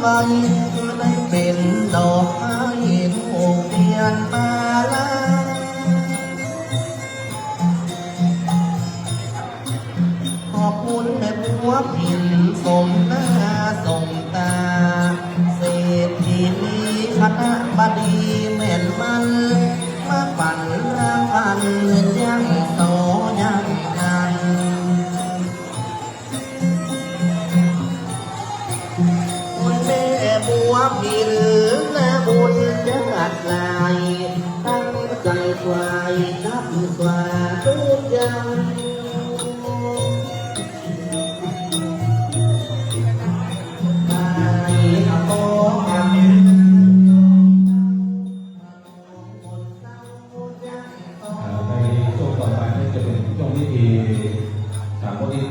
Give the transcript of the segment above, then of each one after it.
ได้เป็นดอกไม้ถูกเปลี่ยนมาลาขอบคุณแม่ผัวผินสมหน้าสมตาเศรษฐีนีคณะบดีแม่นมันมาปั่นรางพันยังโตยังกันคุณแม่บัวผินและบุญจะกัดลายตั้งใจควายนับกว่าทุกอย่าง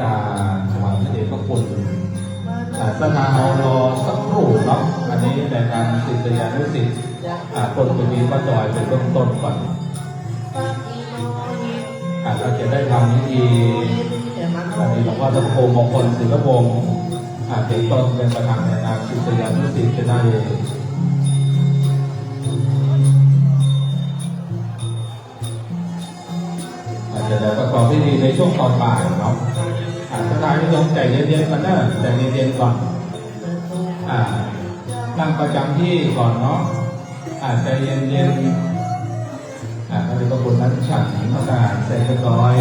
ตาถวายพระเดชพระคุณสถานรอสักครู่เนาะอันนี้ในการศิษยานุศิษย์คนจะมีพระจอยเป็นต้นต้นก่อนเราจะได้ทำพิธีอันนี้หลวงพ่อตะโกมงคลศิลปวงศ์เป็นต้นเป็นประธานในการศิษยานุศิษย์จะได้จะได้ประกอบพิธีในช่วงตอนบ่ายเนาะสถานที่ลงใจเย็นๆกันนะใจเย็นๆก่อนนั่งประจำที่ก่อนเนาะใจเย็นๆพระเดชพระคุณนั้นฉันพระการเสร็จเรียบร้อย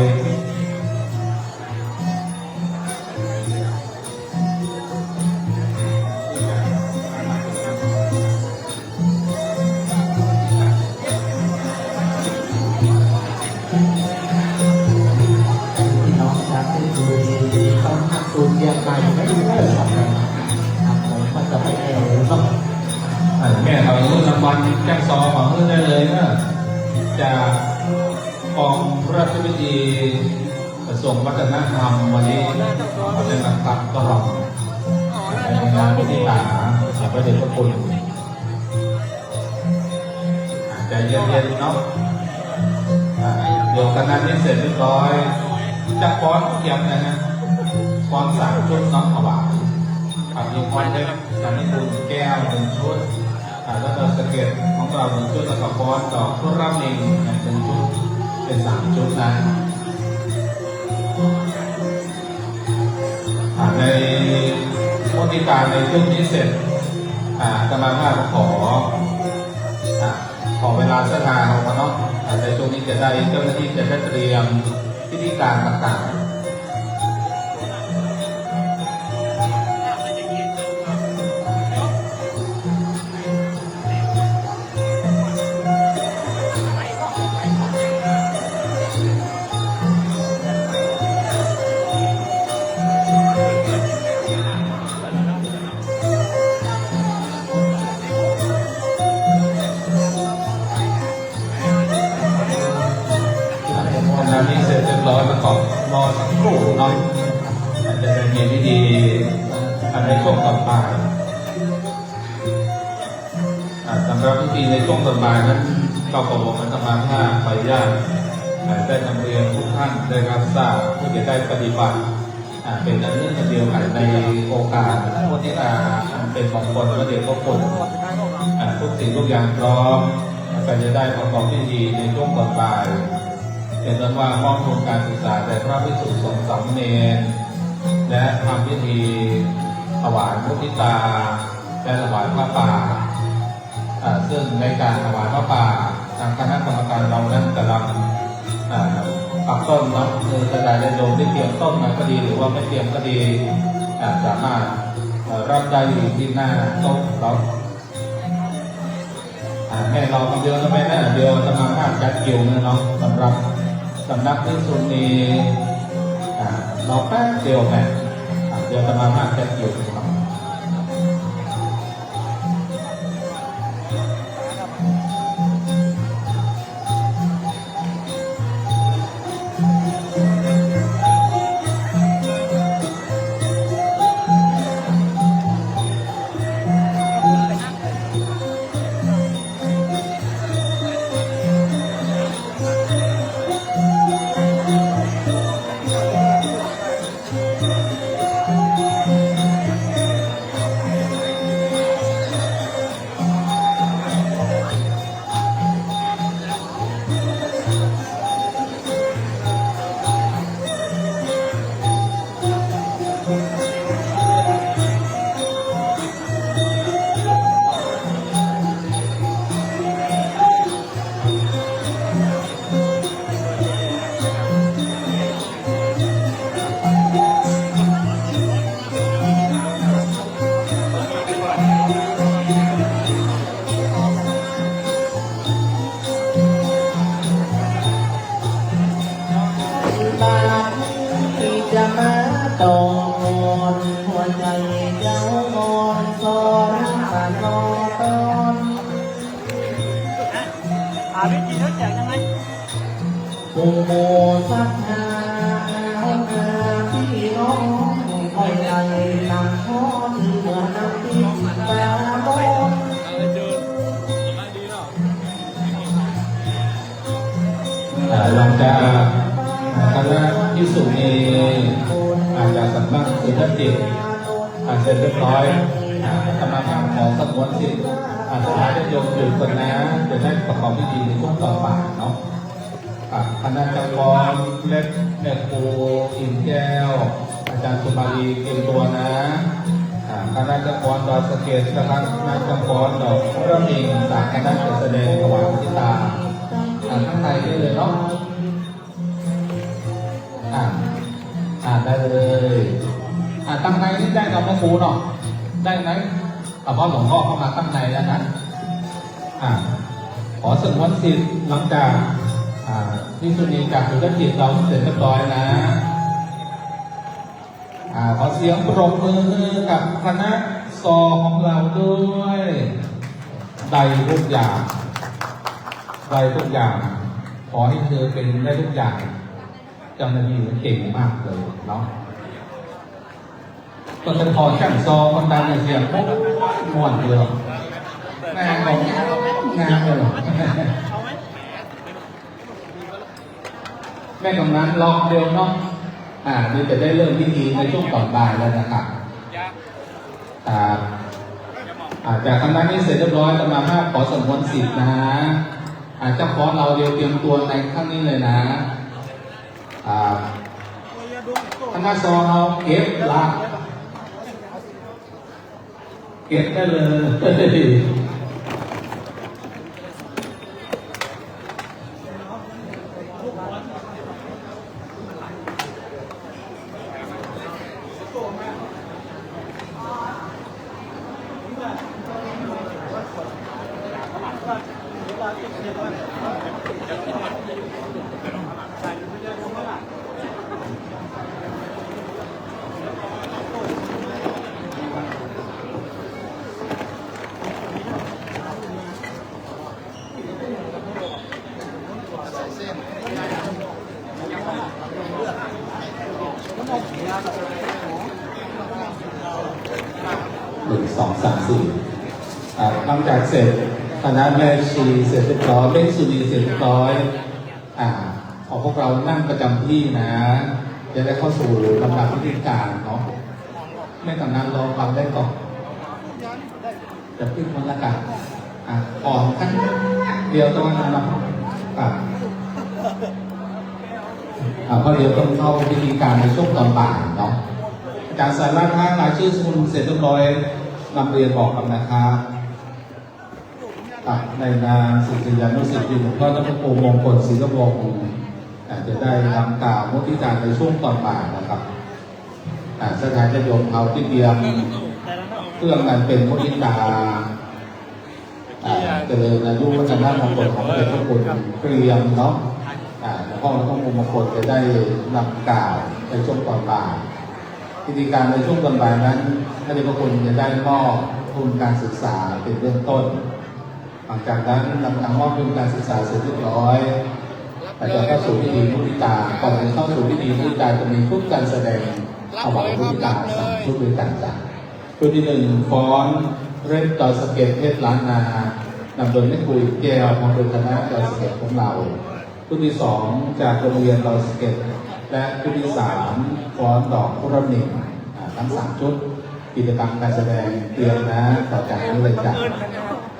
แม่เราเมื่อนำวันแจ้งซอของเพื่อนได้เลยนะจากกองราชพิธีกระทรวงวัฒนธรรมวันนี้เราได้นำตัดตลอดในงานพิธีการพระเดชพระคุณใจเย็นๆเนาะเดี๋ยวกันนั้นนี้เสร็จเรียบร้อยจะป้อนเทียมนะป้อน3 ชุดน้องถวายมีควันเล็กสามีบุญแก้ว1 ชุดแล้วก็สเก็ตของเรา1 ชุดแล้วก็ป้อนดอกพุทธมิง1 ชุดเป็น3 ชุดนะในพิธีการในช่วงนี้เสร็จกำลังขอเวลาสักนาทีเนาะในช่วงนี้จะได้เจ้าหน้าที่จะได้เตรียมพิธีการต่างๆนี้เสร็จเรียบร้อยแล้วก็รอสักครู่เนาะจะเป็นมีพิธีในช่วงต่อไปสำหรับพิธีในช่วงต่อไปนั้นก็ขอบอกกันมาถ้าไปญาติได้นำเรียนทุกท่านได้รับทราบเพื่อจะได้ปฏิบัติเป็นอันนี้เดียวกันในโอกาสวันที่เป็นของคนพระเดชพระคุณทุกสิ่งทุกอย่างพร้อมก็จะได้ประกอบพิธีในช่วงต่อไปเป็นต้นว่ามอบทุนการศึกษาแด่พระภิกษุสงฆ์สามเณรและทำพิธีถวายมุทิตาและถวายพระป่าซึ่งในการถวายพระป่าทางคณะกรรมการเรานั้นกำลังปักต้นเนาะคือกระดาษโยมที่เตรียมต้นมาก็ดีหรือว่าไม่เตรียมก็ดีสามารถรับได้ที่หน้าต้นเราแม่เราเดียวก็ไม่ได้เดียวจะมาภาพจัดคิวนะเนาะสำหรับสำนักที่สุนีเราแป๊บเดียวแม่เดี๋ยวจะมาภาพจัดคิว วมอนซอนปานนอตอน วิธีเขาแจกยังไง ปุงโมสัทธาพี่น้องคอยไล่นำท้อนเหนือนำที่แปลบน หลังจากคณะพิสุนีอาจจะสำนักศิลปจิตเสร็จเรียบร้อยกำลังทำของสมวนสิทธิ์สุดท้ายจะโยมหยุดกันนะจะได้ประกอบพิธีในช่วงต่อไปเนาะคณะเจ้ากรเล็กแม่ครูอินแก้วอาจารย์สุมาลีเตรียมตัวนะคณะเจ้ากรดอยสะเก็ดนะครับคณะเจ้ากรดอกเริ่มอิงจากคณะแสดงถวายมุทิตาข้างในได้เลยเนาะได้เลยตั้งในนี่ได้เราไม่ครูเนาะได้ไหมเพราะหลวงพ่อเข้ามาตั้งในแล้วนะขอสึกวันสิทธิ์หลังจากที่สุนีจากธุรกิจเราเสร็จเรียบร้อยนะขอเสียงปรบมือกับคณะซอของเราด้วยได้ทุกอย่างได้ทุกอย่างขอให้เธอเป็นได้ทุกอย่างเจ้าหน้าที่เก่งมากเลยเนาะตอนจะพอแข่งซอคนดังเสียงปุ๊บม้วนเลยงานของงานเลยแม่กำนันรอเดียวเนาะนี่จะได้เริ่มพิธีในช่วงก่อนบ่ายแล้วนะครับจากคณะนี้เสร็จเรียบร้อยจะมาห้าขอสมวนสิทธิ์นะเจ้าขอเราเดียวเตรียมตัวในข้างนี้เลยนะคณะซอเอาเก็บละเก็บได้เลย1 2 3 4หลังจากเสร็จคณะแม่ชีเสร็จเรียบร้อยเล่นสุนีเสร็จเรียบร้อยขอพวกเรานั่งประจำที่นะจะได้เข้าสู่ลำดับพิธีการเนาะไม่กำนันรอฟังได้ก่อนจะขึ้นวันละกันก่อนขั้นเดียวตรงนั้นนะเพราะเดี๋ยวต้องเข้าพิธีการในช่วงตอนบ่ายเนาะอาจารย์สาระท่ารายชื่อสมุนเสร็จเรียบร้อยนำเรียนบอกกันนะครับในนามศิษยานุศิษย์หลวงพ่อพระครูมงคลศรีกวงศ์จะได้นำกล่าวมุทิตาในช่วงตอนบ่ายนะครับสถานจะโยมเขาที่เตรียมเครื่องนั้นเป็นมุทิตาเจริญอายุวัฒนมงคลของพระเดชพระคุณเตรียมเนาะหลวงพ่อพระครูมงคลจะได้นำกล่าวในช่วงตอนบ่ายพิธีการในช่วงตอนบ่ายนั้นพระเดชพระคุณจะได้มอบทุนการศึกษาเป็นเบื้องต้นหลังจากนั้นนำทางมอบทุนการศึกษาเสร็จเรียบร้อยแต่จะเข้าสู่พิธีมุทิตาก่อนจะเข้าสู่พิธีมุทิตาจะมีชุดการแสดงถวายมุทิตา3 ชุดด้วยกันจ้ะชุดที่ 1ฟ้อนเล่นดอยสะเก็ดเพชรล้านนานำโดยแม่ครูแก้วของโดยคณะดอยสะเก็ดของเราชุดที่ 2จากโรงเรียนดอยสะเก็ดและชุดที่ 3ฟ้อนดอกพุทธนิมทั้ง3 ชุดกิจกรรมการแสดงเตรียมนะต่อจากนี้เลยจ้ะ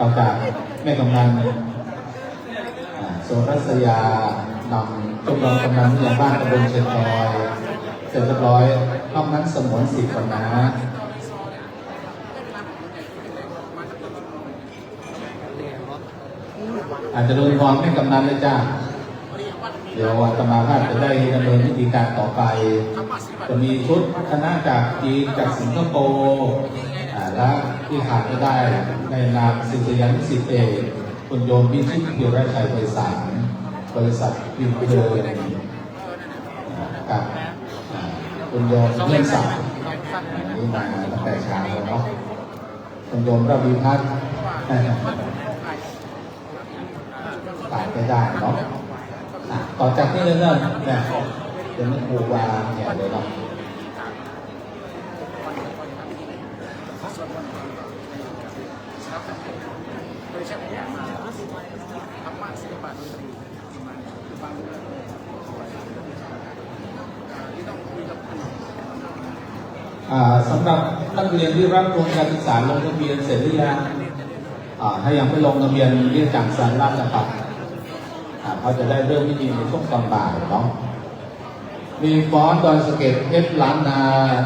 ต่อจากแม่กำนันโซรัสยานำชมรมกำนันอย่างบ้านตำบลเชียงดอยเสร็จเรียบร้อยนอกนั้นสมวนสิทธิ์ก่อนนะอาจจะโดนความไม่กำนันเลยจ้าเดี๋ยวอาตมาภาพจะได้ดำเนินวิธีการต่อไปจะมีชุดคณะจากจีนจากสิงคโปร์และที่ขาดไม่ได้ในนามศิษยานุศิษย์เอกคุณโยมพิชิตเกียรติชัยไพศาลบริษัทพิมพ์เดินกับคุณโยมเลื่อนศักดิ์ นี่มาตั้งแต่เช้าเลยเนาะคุณโยมระวีพัฒน์ตายไปได้เนาะต่อจากนี้เนิ่นๆเนี่ยเดี๋ยวมันปูวางเนี่ยเลยเนาะสำหรับนักเรียนที่รับทุนการศึกษาลงทะเบียนเสร็จหรือยังถ้ายังไม่ลงทะเบียนเรียนจากสารรับนะครับเขาจะได้เริ่มพิธีในช่วงตอนบ่ายเนาะมีฟ้อนดอยสะเก็ดเพชรล้านนา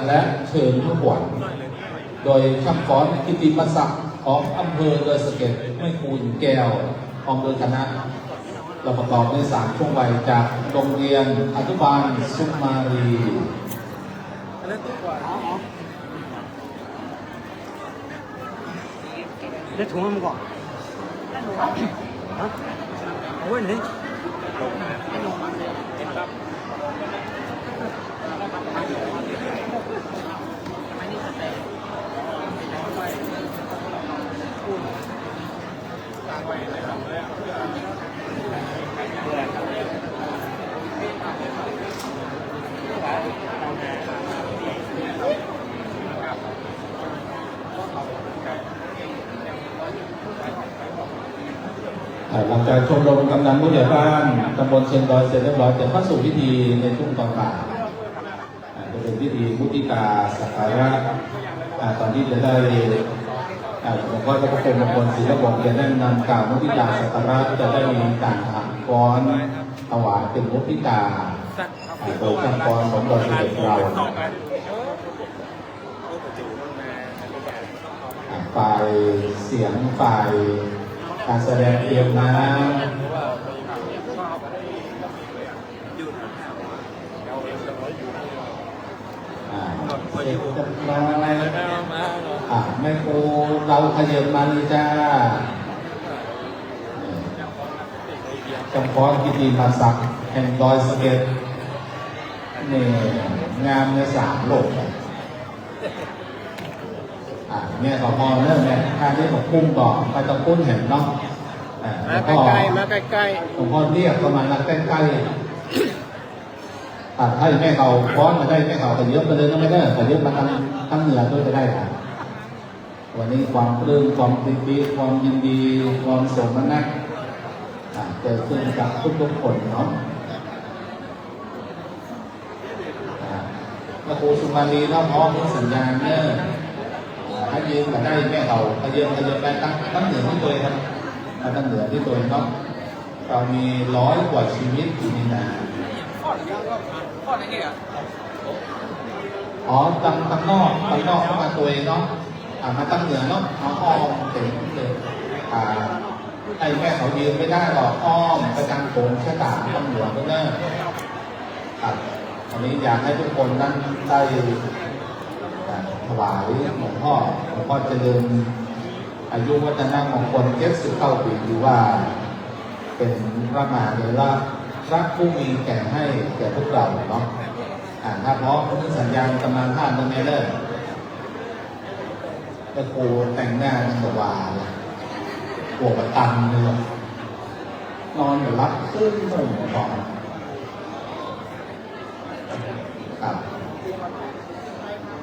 และเชิญผู้บวชโดยช่างฟ้อนกิติมศักดิ์ของอำเภอดอยสะเก็ดไม่คูณแก้วของโดยคณะเราประกอบด้วย3ช่วงวัยจากโรงเรียนอนุบาลสุมารี 你捅他们过？啊？我问你。หลังจากชมรมกำนันผู้ใหญ่บ้านตำบลเชียงดอยเสร็จเรียบร้อยจะเข้าสู่พิธีในช่วงตอนบ่ายจะเป็นพิธีมุทิตาสักการะตอนที่จะได้หลวงพ่อเจ้าพระคุณมงคลศรีระบบเรียนได้นำกล่าวมุทิตาสักการะจะได้มีการฟ้อนถวายเป็นมุทิตาโดยช่างฟ้อนของดอยเสด็จเราฝ่ายเสียงฝ่ายการแสดงเตรียมน้ำเสร็จเรียบร้อยแม่ครูเราขยับมาเลยจ้าจำเพาะพิธีมาสักแห่งดอยสะเก็ดนี่งามใน3 โลกเนี่ยขอพอเริ่มเนี่ยการที่ผมพุ่งต่อไปตะพุ่นเห็นเนาะมาใกล้ๆมาใกล้ๆผมพอเรียกประมาณใกล้ๆให้แม่เขาฟ้อนมาได้แม่เขาแต่เยอะไปเลยก็ไม่ได้แต่เยอะมาทั้งเหนือด้วยจะได้ค่ะวันนี้ความปลื้มความยินดีความยินดีความสมนัตเกิดขึ้นกับทุกคนเนาะพระครูสุมาลีเนาะพร้อมสัญญาณเนี่ยถ้ายืนมาได้แม่เขาถ้ายืนได้ตั้งเหนือที่ตัวครับตั้งเหนือที่ตัวเนาะเรามี100 กว่าชีวิตอยู่นี่นะตั้งนอกเข้ามาตัวเนาะมาตั้งเหนือเนาะอ้อมเต็มเลยไอ้แม่เขายืนไม่ได้หรอกอ้อมประจันโขงชะตาตั้งเหนือก็เนอะอันนี้อยากให้ทุกคนนั้นได้ถวายหลวงพ่อเจริญอายุวัฒนมงคล79 ปีหรือว่าเป็นพระมหาเถระพระผู้มีแก่ให้แก่พวกเราเนาะถ้าพร้อมสัญญาณกำลังท่านตรงนี้เลยตะโกนแต่งหน้าสว่างปวดตันเลยนอนอยู่รับขึ้นหนุ่มก่อน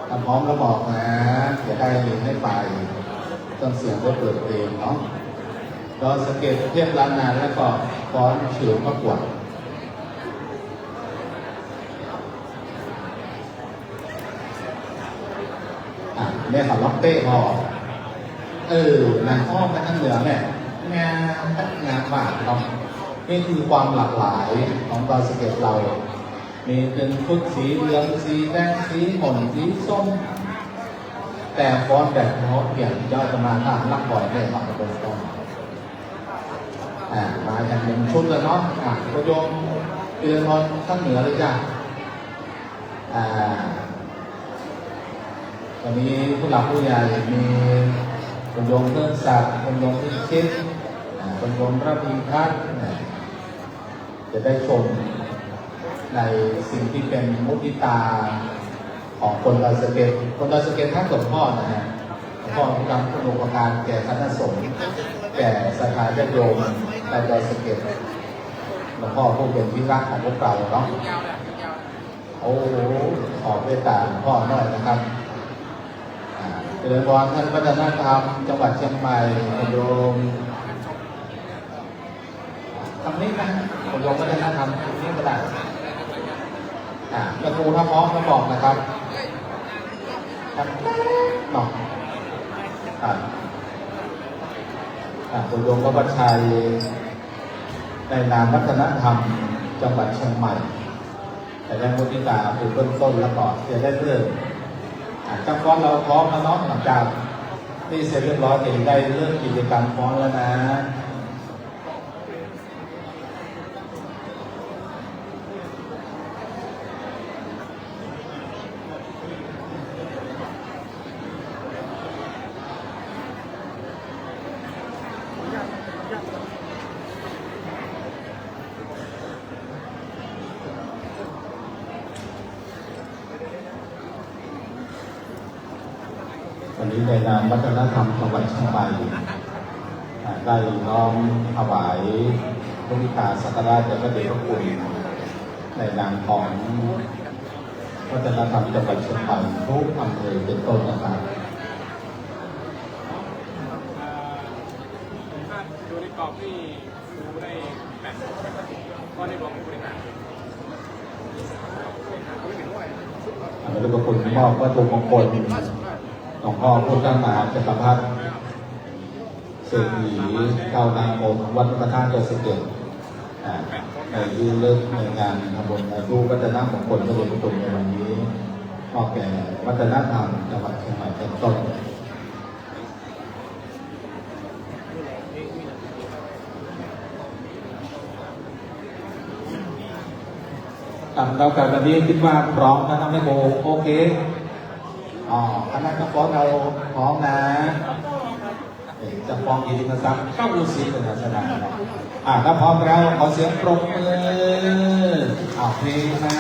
ถ้าพร้อมแล้วบอกนะอย่าได้เรียนให้ไปต้องเสียงก็เปิดเพลงเนาะดอยสะเก็ดเทียบล้านนาแล้วก็ฟ้อนเฉื่อยประกวดแม่เขาล็อกเต้พอนางอ้อมไปทางเหนือแม่งานบาทเนาะนี่คือความหลากหลายของดอยสะเก็ดเรามีเป็นชุดสีเหลืองสีแดงสีหม่นสีส้มแต่ฟ้อนแบบเขาเปลี่ยนเจ้าจะมาท่ารักบ่อยเลยมาเป็นฟ้อนมาอย่างหนึ่งชุดเลยเนาะก็โยมเตือนนอนข้างเหนือเลยจ้ะตอนนี้ผู้หลักผู้ใหญ่มีคุณโยมเพื่อนศักดิ์คุณโยมที่คิดคุณโยมพระพิมพัฒน์จะได้ชมในสิ่งที่เป็นมุทิตา ของคนดอยสะเก็ดคนดอยสะเก็ดท่านหลวงพ่อนะฮะหลวงพ่อมีการคุณูปการแก่คณะสงฆ์แก่สถานญาติโยมในดอยสะเก็ดหลวงพ่อผู้เป็นที่รักของพวกเราเนาะโอ้โหขอเมตตาหลวงพ่อหน่อยนะครับเจริญพรท่านวัฒนธรรมจังหวัดเชียงใหม่โยมทำนี้นะโยมวัฒนธรรมตรงนี้ก็ได้ประตูถ้าพร้อมก็บอกนะครับหนอกคุณโยมพระบัญชัยในนามวัฒนธรรมจังหวัดเชียงใหม่แต่ได้มุทิตาเป็นต้นต้นแล้วก่อนจะได้เริ่มจังฟ้อนเราพร้อมแล้วเนาะหลังจากที่เสร็จเรียบร้อยจะได้เริ่มกิจกรรมฟ้อนแล้วนะวันนี้ในนามวัฒนธรรมจังหวัดเชียงใหม่ได้น้อมถวายมุทิตาสักการะแด่พระเดชพระคุณในนามของวัฒนธรรมจังหวัดเชียงใหม่ทุกอำเภอเป็นต้นนะครับดูในกรอบที่ดูได้แบบก็ได้บอกบริหารพระเดชพระคุณมอบวัตถุมงคลหลวงพ่อพุทธมหาจักรพรรดิเศรษฐีเก้านางองค์วัดพระธาตุดอยสะเก็ดในยื่นเลิกในงานทำบุญในรูปวัฒนมงคลพระเดชพระคุณในวันนี้มอบแก่วัฒนธรรมจังหวัดเชียงใหม่เป็นต้นเราการวันนี้คิดว่าพร้อมนะน้องแม่โบโอเคคณะกรรมการเราพร้อมนะจะฟ้องกิติมศักดิ์เข้าอุสิเป็นศาสนาถ้าพร้อมแล้วขอเสียงปรบมือเพลงมา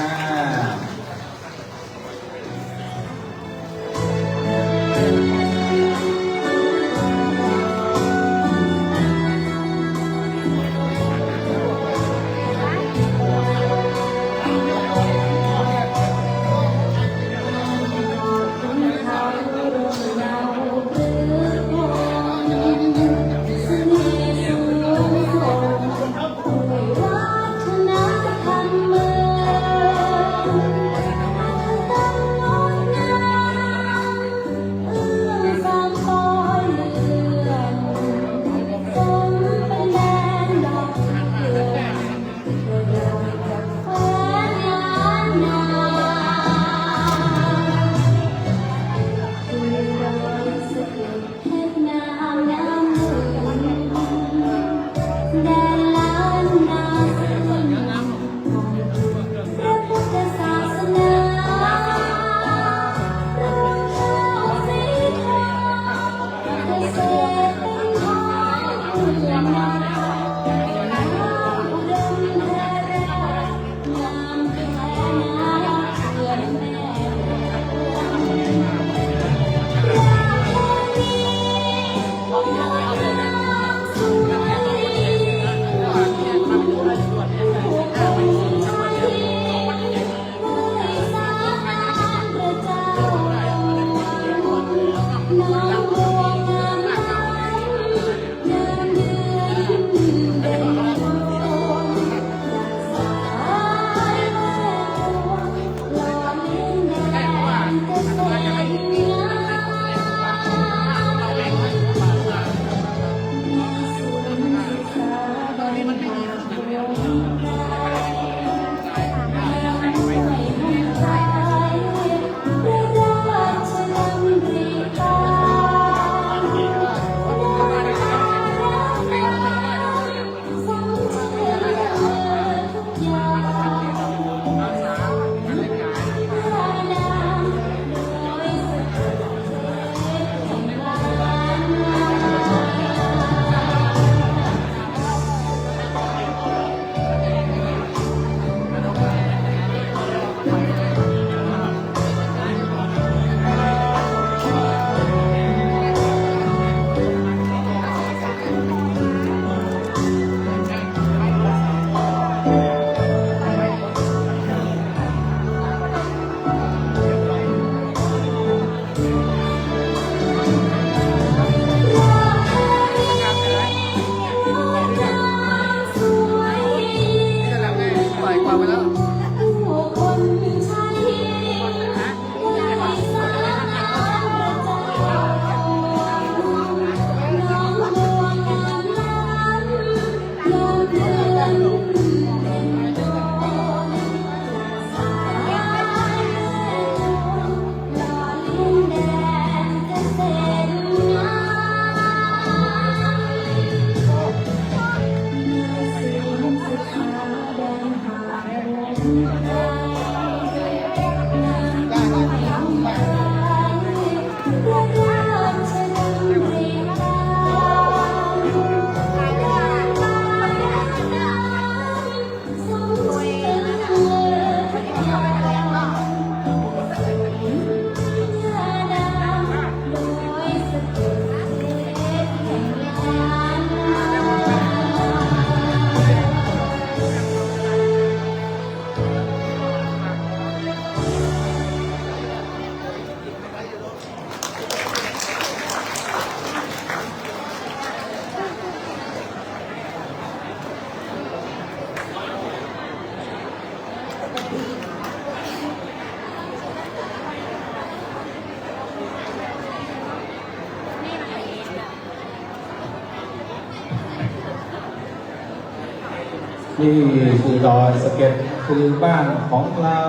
ที่คือดอยสะเก็ดคือบ้านของเรา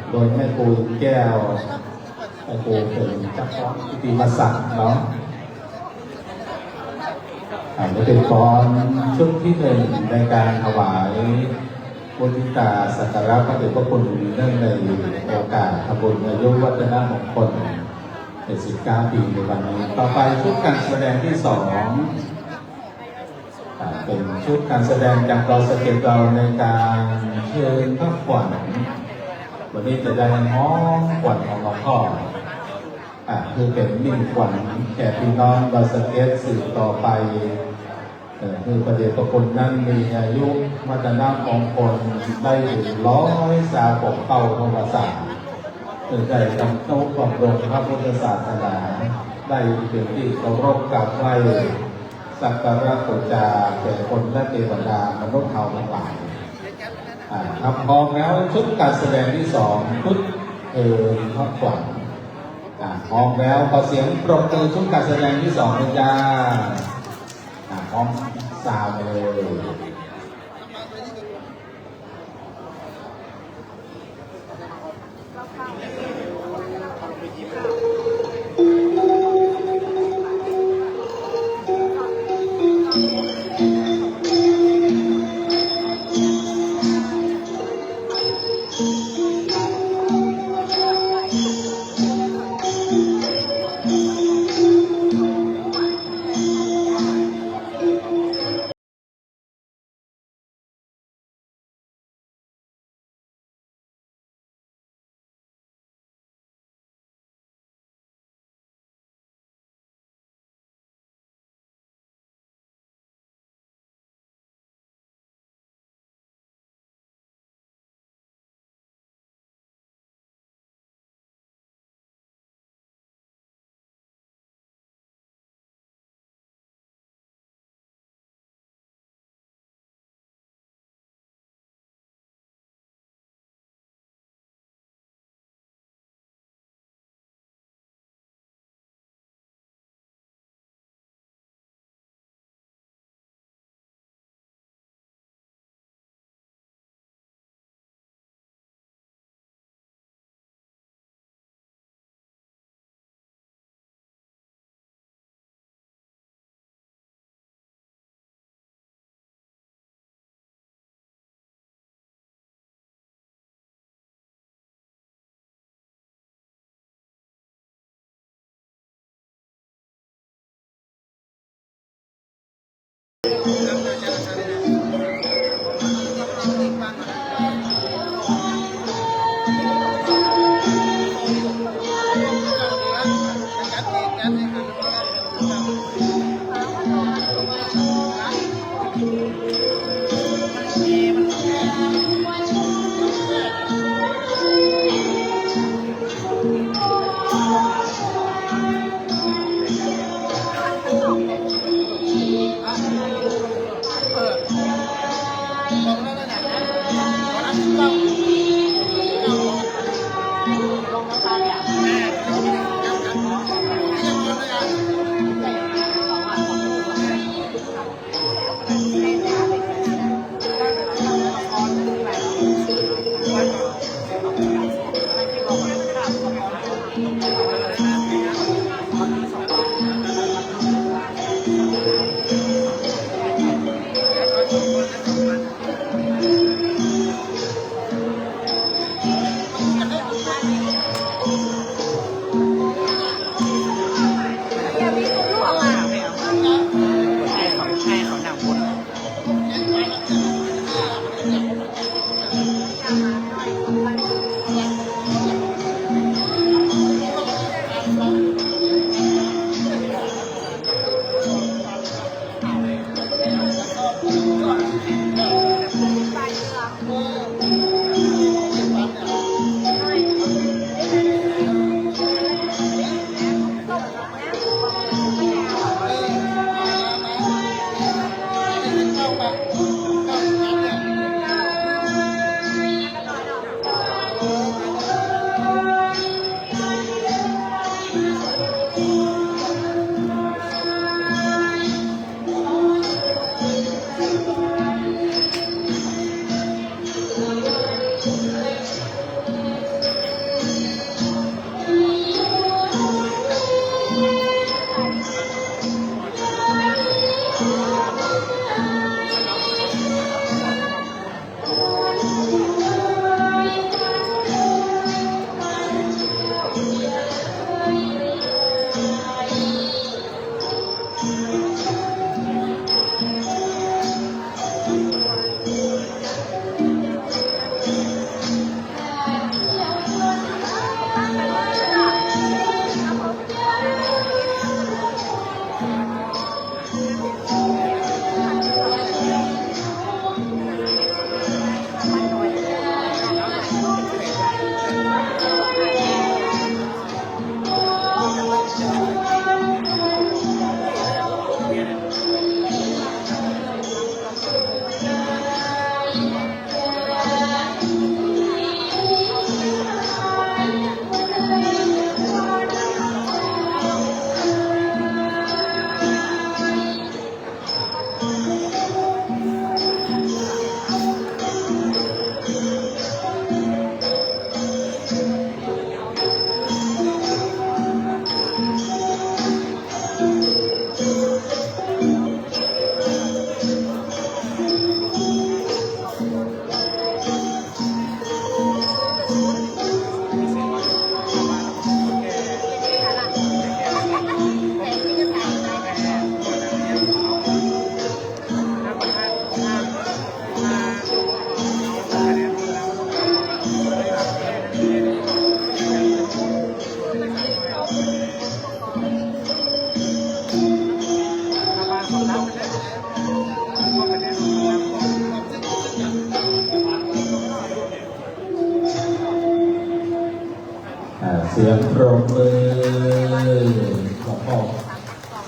โดยแม่ครูแก้วแม่ครูเป็นเจ้าของพิธีมาสั่งเนาะอันนี้เป็นตอนชุดที่หนึ่งในการถวายบุญตาสักการะพระเดชพระคุณเนื่องในโอกาสทำบุญอายุวัฒนมงคล79 ปีในวันนี้ต่อไปชุดการแสดงที่สองเป็นชุดการแสดงจากดอยสะเก็ดเราในการเชิญพระขวัญวันนี้จะได้ห้องขวัญของหลวงพ่อคือเป็นมิ่งขวัญแก่พี่น้องดอยสะเก็ดสืบต่อไปคือพระเดชพระคุณนั้นมีอายุวัฒนมงคลได้ถึง136 เข้าประวัติศาสตร์ได้ดำรงบำรุงพระพุทธศาสนาได้เป็นที่เคารพกราบไหว้สักการะบูชาแก่คนและเทวดามนุษย์เทาทั้งหลายครับพร้อมแล้วชุดการแสดงที่สองชุดพระขวัญพร้อมแล้วขอเสียงปรบมือชุดการแสดงที่สองเลยจ้าพร้อมสาวเลย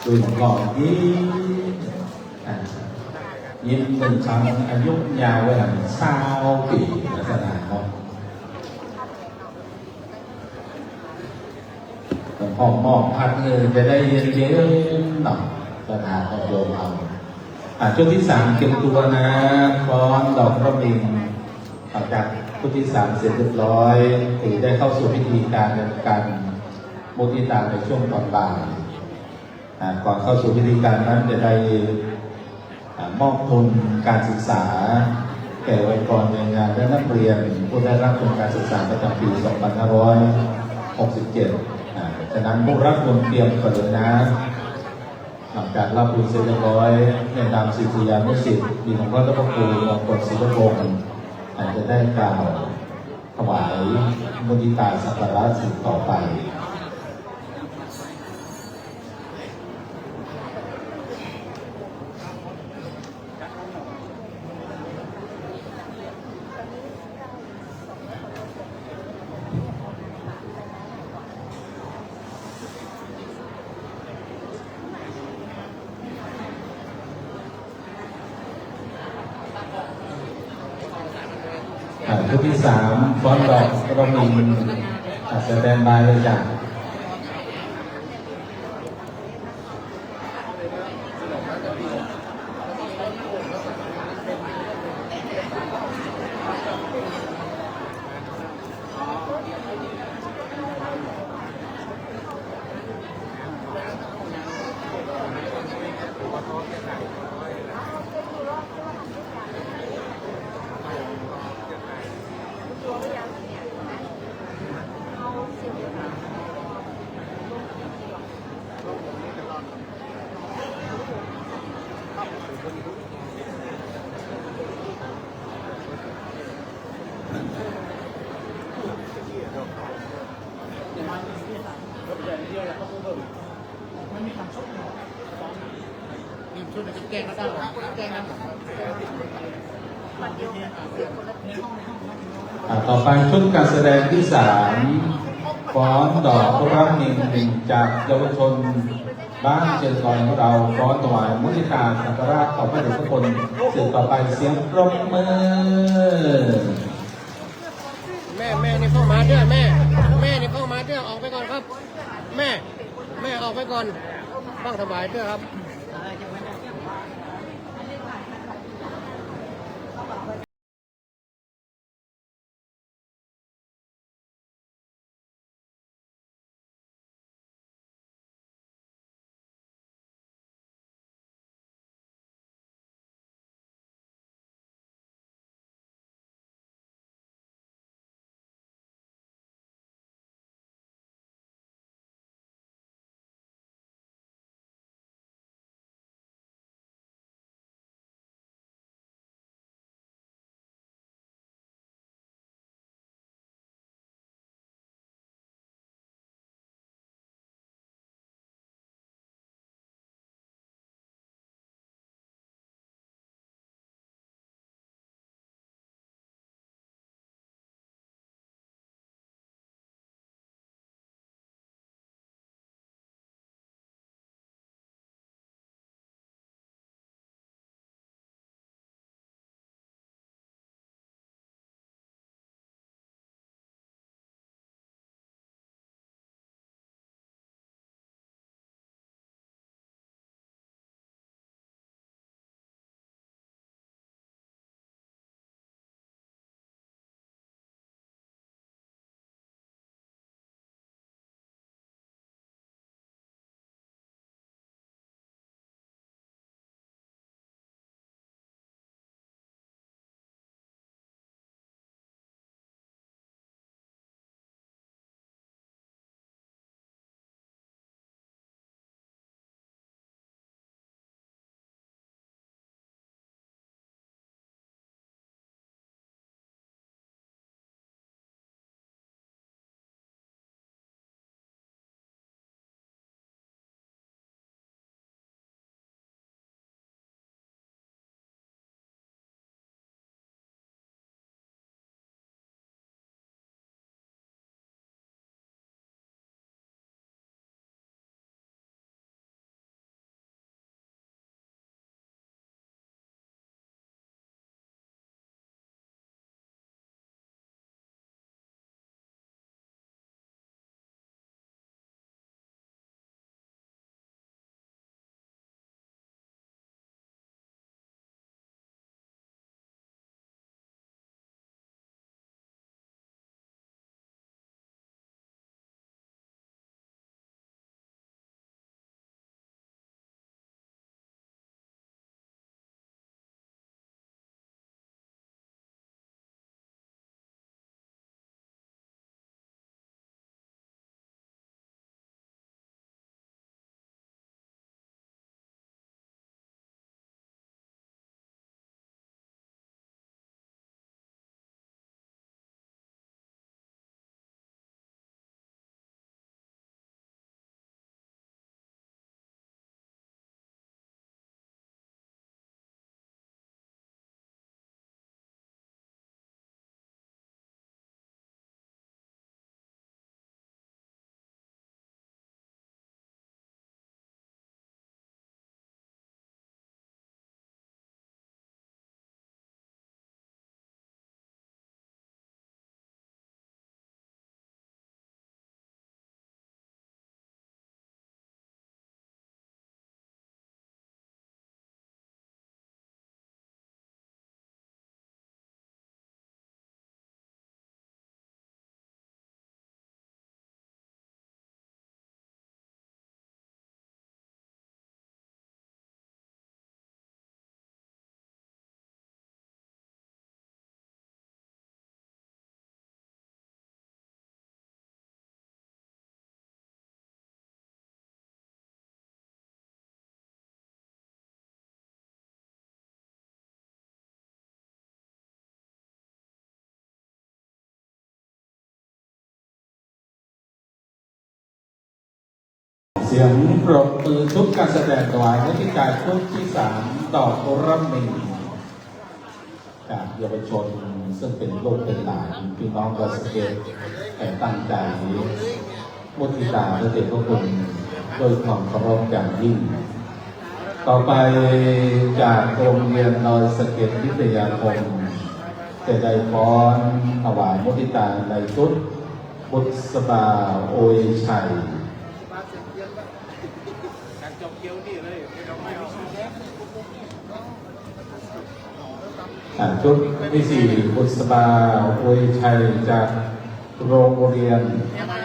ดูหล่อยิ้มยิ้มหนึ่งครั้งอายุยาวไว้หลัง20 ปีลักษณะเนาะหอมหอมพัดเงินจะได้เย็นเย็นหน่อยสถานของโยมเอาช่วงที่ 3เก็บตัวนะฟ้อนดอกระบิงหลังจากช่วงที่ 3เสร็จเรียบร้อยถือได้เข้าสู่พิธีการมุทิตาในช่วงตอนบ่ายก่อนเข้าสู่พิธีการนั้นจะได้มอบทุนการศึกษาแก่องค์กรในงานและนักเรียนผู้ได้รับทุนการศึกษาประจำปี 2567 ฉะนั้นผู้รับทุนเตรียมก่อนเลยนะหลังจากรับทุนเสร็จเรียบร้อยในนามศิษยานุศิษย์มีหลวงพ่อเจ้าพระครูมงคลศิลปวงศ์อาจจะได้กล่าวถวายมุทิตาสักการะสืบต่อไปชุดที่ 3ฟ้อนดอกระบิงสแตนบายเลยจ้ะต่อไปชุดการแสดงที่ 3ฟ้อนดอกรับนิงจากเยาวชนบ้านเชียงรายของเราฟ้อนถวายมุทิตาสักการะต่อพระเดชพระคุณสืบต่อไปเสียงปรบมือแม่นี่เข้ามาเด้อแม่นี่เข้ามาเด้อออกไปก่อนครับแม่ออกไปก่อนฟังถวายเด้อครับ สียงปรบมือทุกการแสดงถวายให้ที่การชุดที่3ดอกรัมมิงจากเยาวชนซึ่งเป็นลูกเป็นหลานพี่น้องดอยสะเก็ดแต่ตั้งใจมุทิตาพระเดชพระคุณโดยความเคารพอย่างยิ่งต่อไปจากโรงเรียนดอยสะเก็ดวิทยาคมจะได้ฟ้อนถวายมุทิตาในชุดบุษบาโอยชัยชุดที่4บุษบาโอยชัยจากโรงเรียน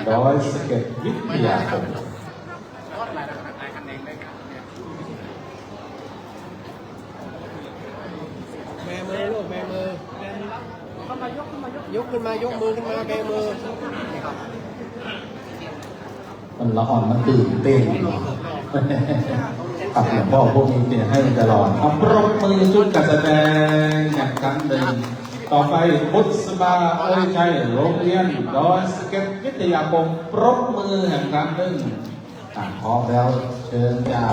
ดอยสะเก็ดวิทยาคมแบมือลูกแบมือยกขึ้นมายกมือขึ้นมาแบมือ มันละอ่อนมันตื่นเต้นกับหลวงพ่อพวกนี้เนี่ยให้ตลอดเอาปรบมือชุดการแสดงอย่างครั้งหนึ่งต่อไปบุษบาโอยชัยโรงเรียนดอยสะเก็ดวิทยาคมปรบมืออย่างครั้งหนึ่งพร้อมแล้วเชิญจ้า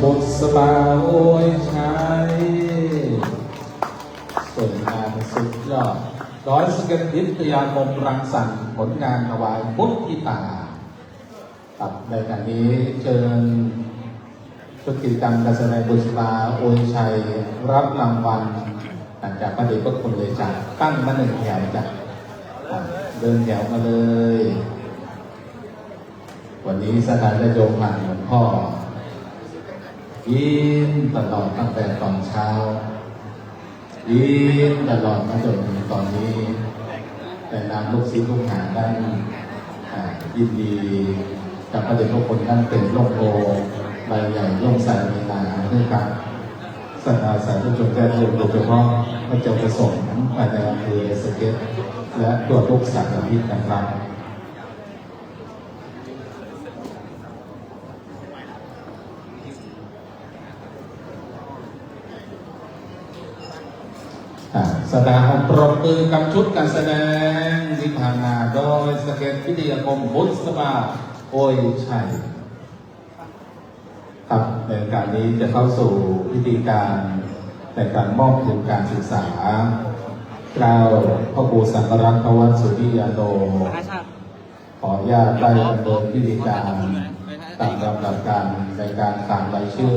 บุษบาโอยชัยส่วนงานสุดยอดดอยสะเก็ดวิทยาคมรังสรรค์ผลงานถวายมุทิตาในงานนี้เชิญ ชุดกิจกรรมการแสดงบุษบาโอยชัยรับรางวัลจากพระเดชพระคุณเลยจ้ะตั้งมาหนึ่งแถวจ้ะเดินแถวมาเลย วันนี้สถานได้โยมผ่านหลวงพ่อยิ้มตลอดตั้งแต่ตอนเช้ายิ้มตลอดมาจนถึงตอนนี้แต่นำลูกศิษย์ลูกหาได้ยินดีกับพระเดชพระคุณท่านเป็นโลกโพใบใหญ่ร่มใสในนาเนื่องจากศรัทธาสาธุชนแก่โดยเฉพาะพระเจ้าประสงค์ภายในอำเภอสะเก็ดและตัวลูกสารพิษนะครับแสดงของปรบมือกับชุดการแสดงที่ผ่านมาโดยสเก็ตวิทยาคมบุษบาโอยชัยครับในการนี้จะเข้าสู่พิธีการในการมอบทุนการศึกษากล่าวพ่อครูสังฆรักษ์วัดสุริยาโนขออนุญาตได้ดำเนินพิธีการตามลำดับการในการขานรายชื่อ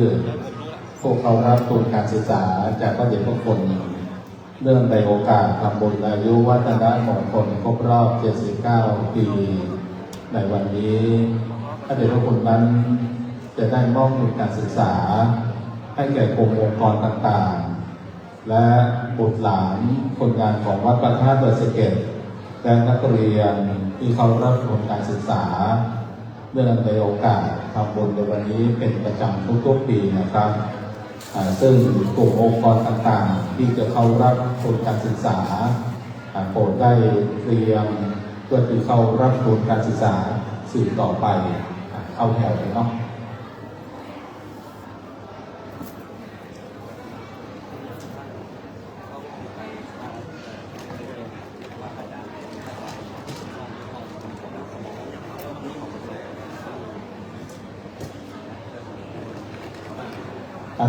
ผู้เข้ารับทุนการศึกษาจากพระเดชพระคุณเรื่องในโอกาสทำบุญอายุวัฒนมงคลครบรอบ 79 ปีในวันนี้พระเดชพระคุณนั้นจะได้มอบทุนการศึกษาให้แก่กลุ่มองค์กรต่างๆและบุตรหลานคนงานของวัดพระธาตุดอยสะเก็ดและนักเรียนที่เข้ารับทุนการศึกษาเรื่องในโอกาสทำบุญในวันนี้เป็นประจำทุกๆปีนะครับซึ่งกลุ่มองค์กรต่างๆที่จะเข้ารับทุนการศึกษาโปรดได้เตรียมเพื่อที่เข้ารับทุนการศึกษาสืบต่อไปเข้าแถวเลยเนาะ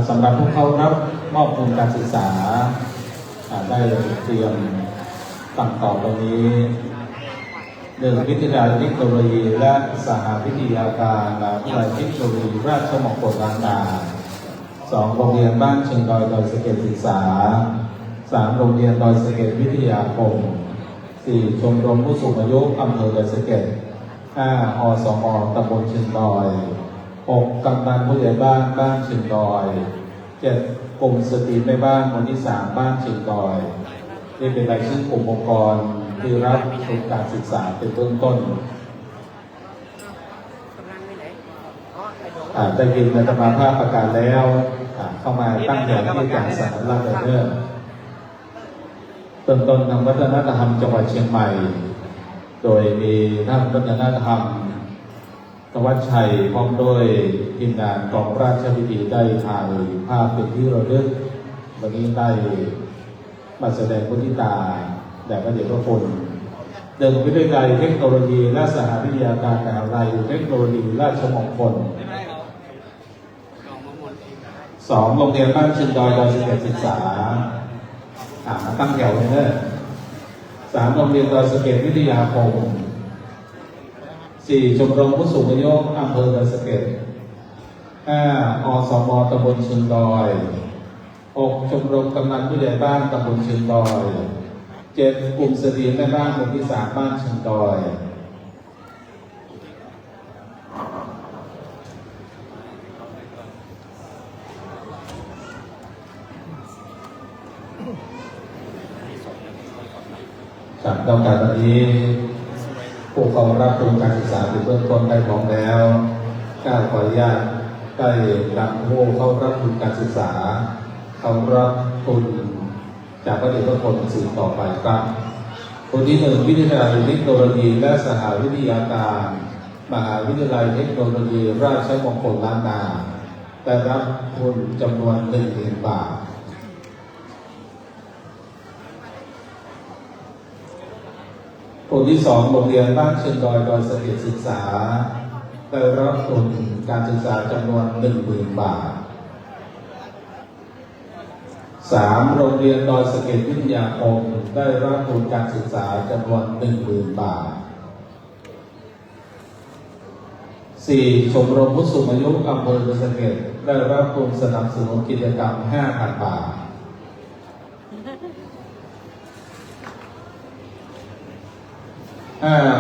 สำหรับผู้เข้ารับมอบทุนการศึกษาได้เตรียมตั้งต่อตรงนี้1วิทยาลัยเทคโนโลยีและสหวิทยาการมหาวิทยาลัยเทคโนโลยีราชมงคลล้านนา2โรงเรียนบ้านเชียงดอยดอยสะเก็ดศึกษา3โรงเรียนดอยสะเก็ดวิทยาคม4ชมรมผู้สูงอายุอำเภอดอยสะเก็ด5อสม.ตำบลเชียงดอย6กำนันผู้ใหญ่บ้านบ้านเชียงดอย7กลุ่มสตรีแม่บ้านหมู่ที่3บ้านเชียงดอยนี่เป็นรายชื่อกลุ่มองค์กรที่รับทุนการศึกษาเป็นเบื้องต้นได้ยินในธรรมภาพประกาศแล้วเข้ามาตั้งแถวที่การสารรับเรื่องต้นทางวัฒนธรรมจังหวัดเชียงใหม่โดยมีท่านวัฒนธรรมธวัชชัยพร้อมด้วยทีมงานกองราชพิธีได้ถ่ายภาพเป็นที่ระลึกวันนี้ได้มาแสดงพุทธิตาแด่พระเดชพระคุณ1วิทยาลัยเทคโนโลยีและสหวิทยาการมหาวิทยาลัยเทคโนโลยีราชมงคล2โรงเรียนบ้านเชียงดอยดอยสะเก็ดศึกษามาตั้งแถวเลยนะ3โรงเรียนดอยสะเก็ดวิทยาคม4ชมรมผู้สูงอายุอำเภอดอยสะเก็ด5อสม.ตำบลเชียงดอย6ชมรมกำนันผู้ใหญ่บ้านตำบลเชียงดอย7กลุ่มสตรีแม่บ้านหมู่ที่3บ้านเชียงดอยจากต้องการตอนนี้ผู้เข้ารับทุนการศึกษาเป็นเบื้องต้นได้พร้อมแล้วก้าวขออนุญาตได้นำผู้เข้ารับทุนการศึกษาเข้ารับทุนจากพระเดชพระคุณสืบต่อไปครับคนที่1วิทยาลัยเทคโนโลยีและสหวิทยาการมหาวิทยาลัยเทคโนโลยีราชมงคลล้านนาได้รับทุนจำนวน 1,000 บาทคนที่2โรงเรียนบ้านเชียงดอยดอยสะเก็ดศึกษาได้รับทุนการศึกษาจำนวน 10,000 บาท3โรงเรียนดอยสะเก็ดวิทยาคมได้รับทุนการศึกษาจำนวน 10,000 บาท4ชมรมผู้สูงอายุอำเภอดอยสะเก็ด ได้รับทุนสนับสนุนกิจกรรม 5,000 บาท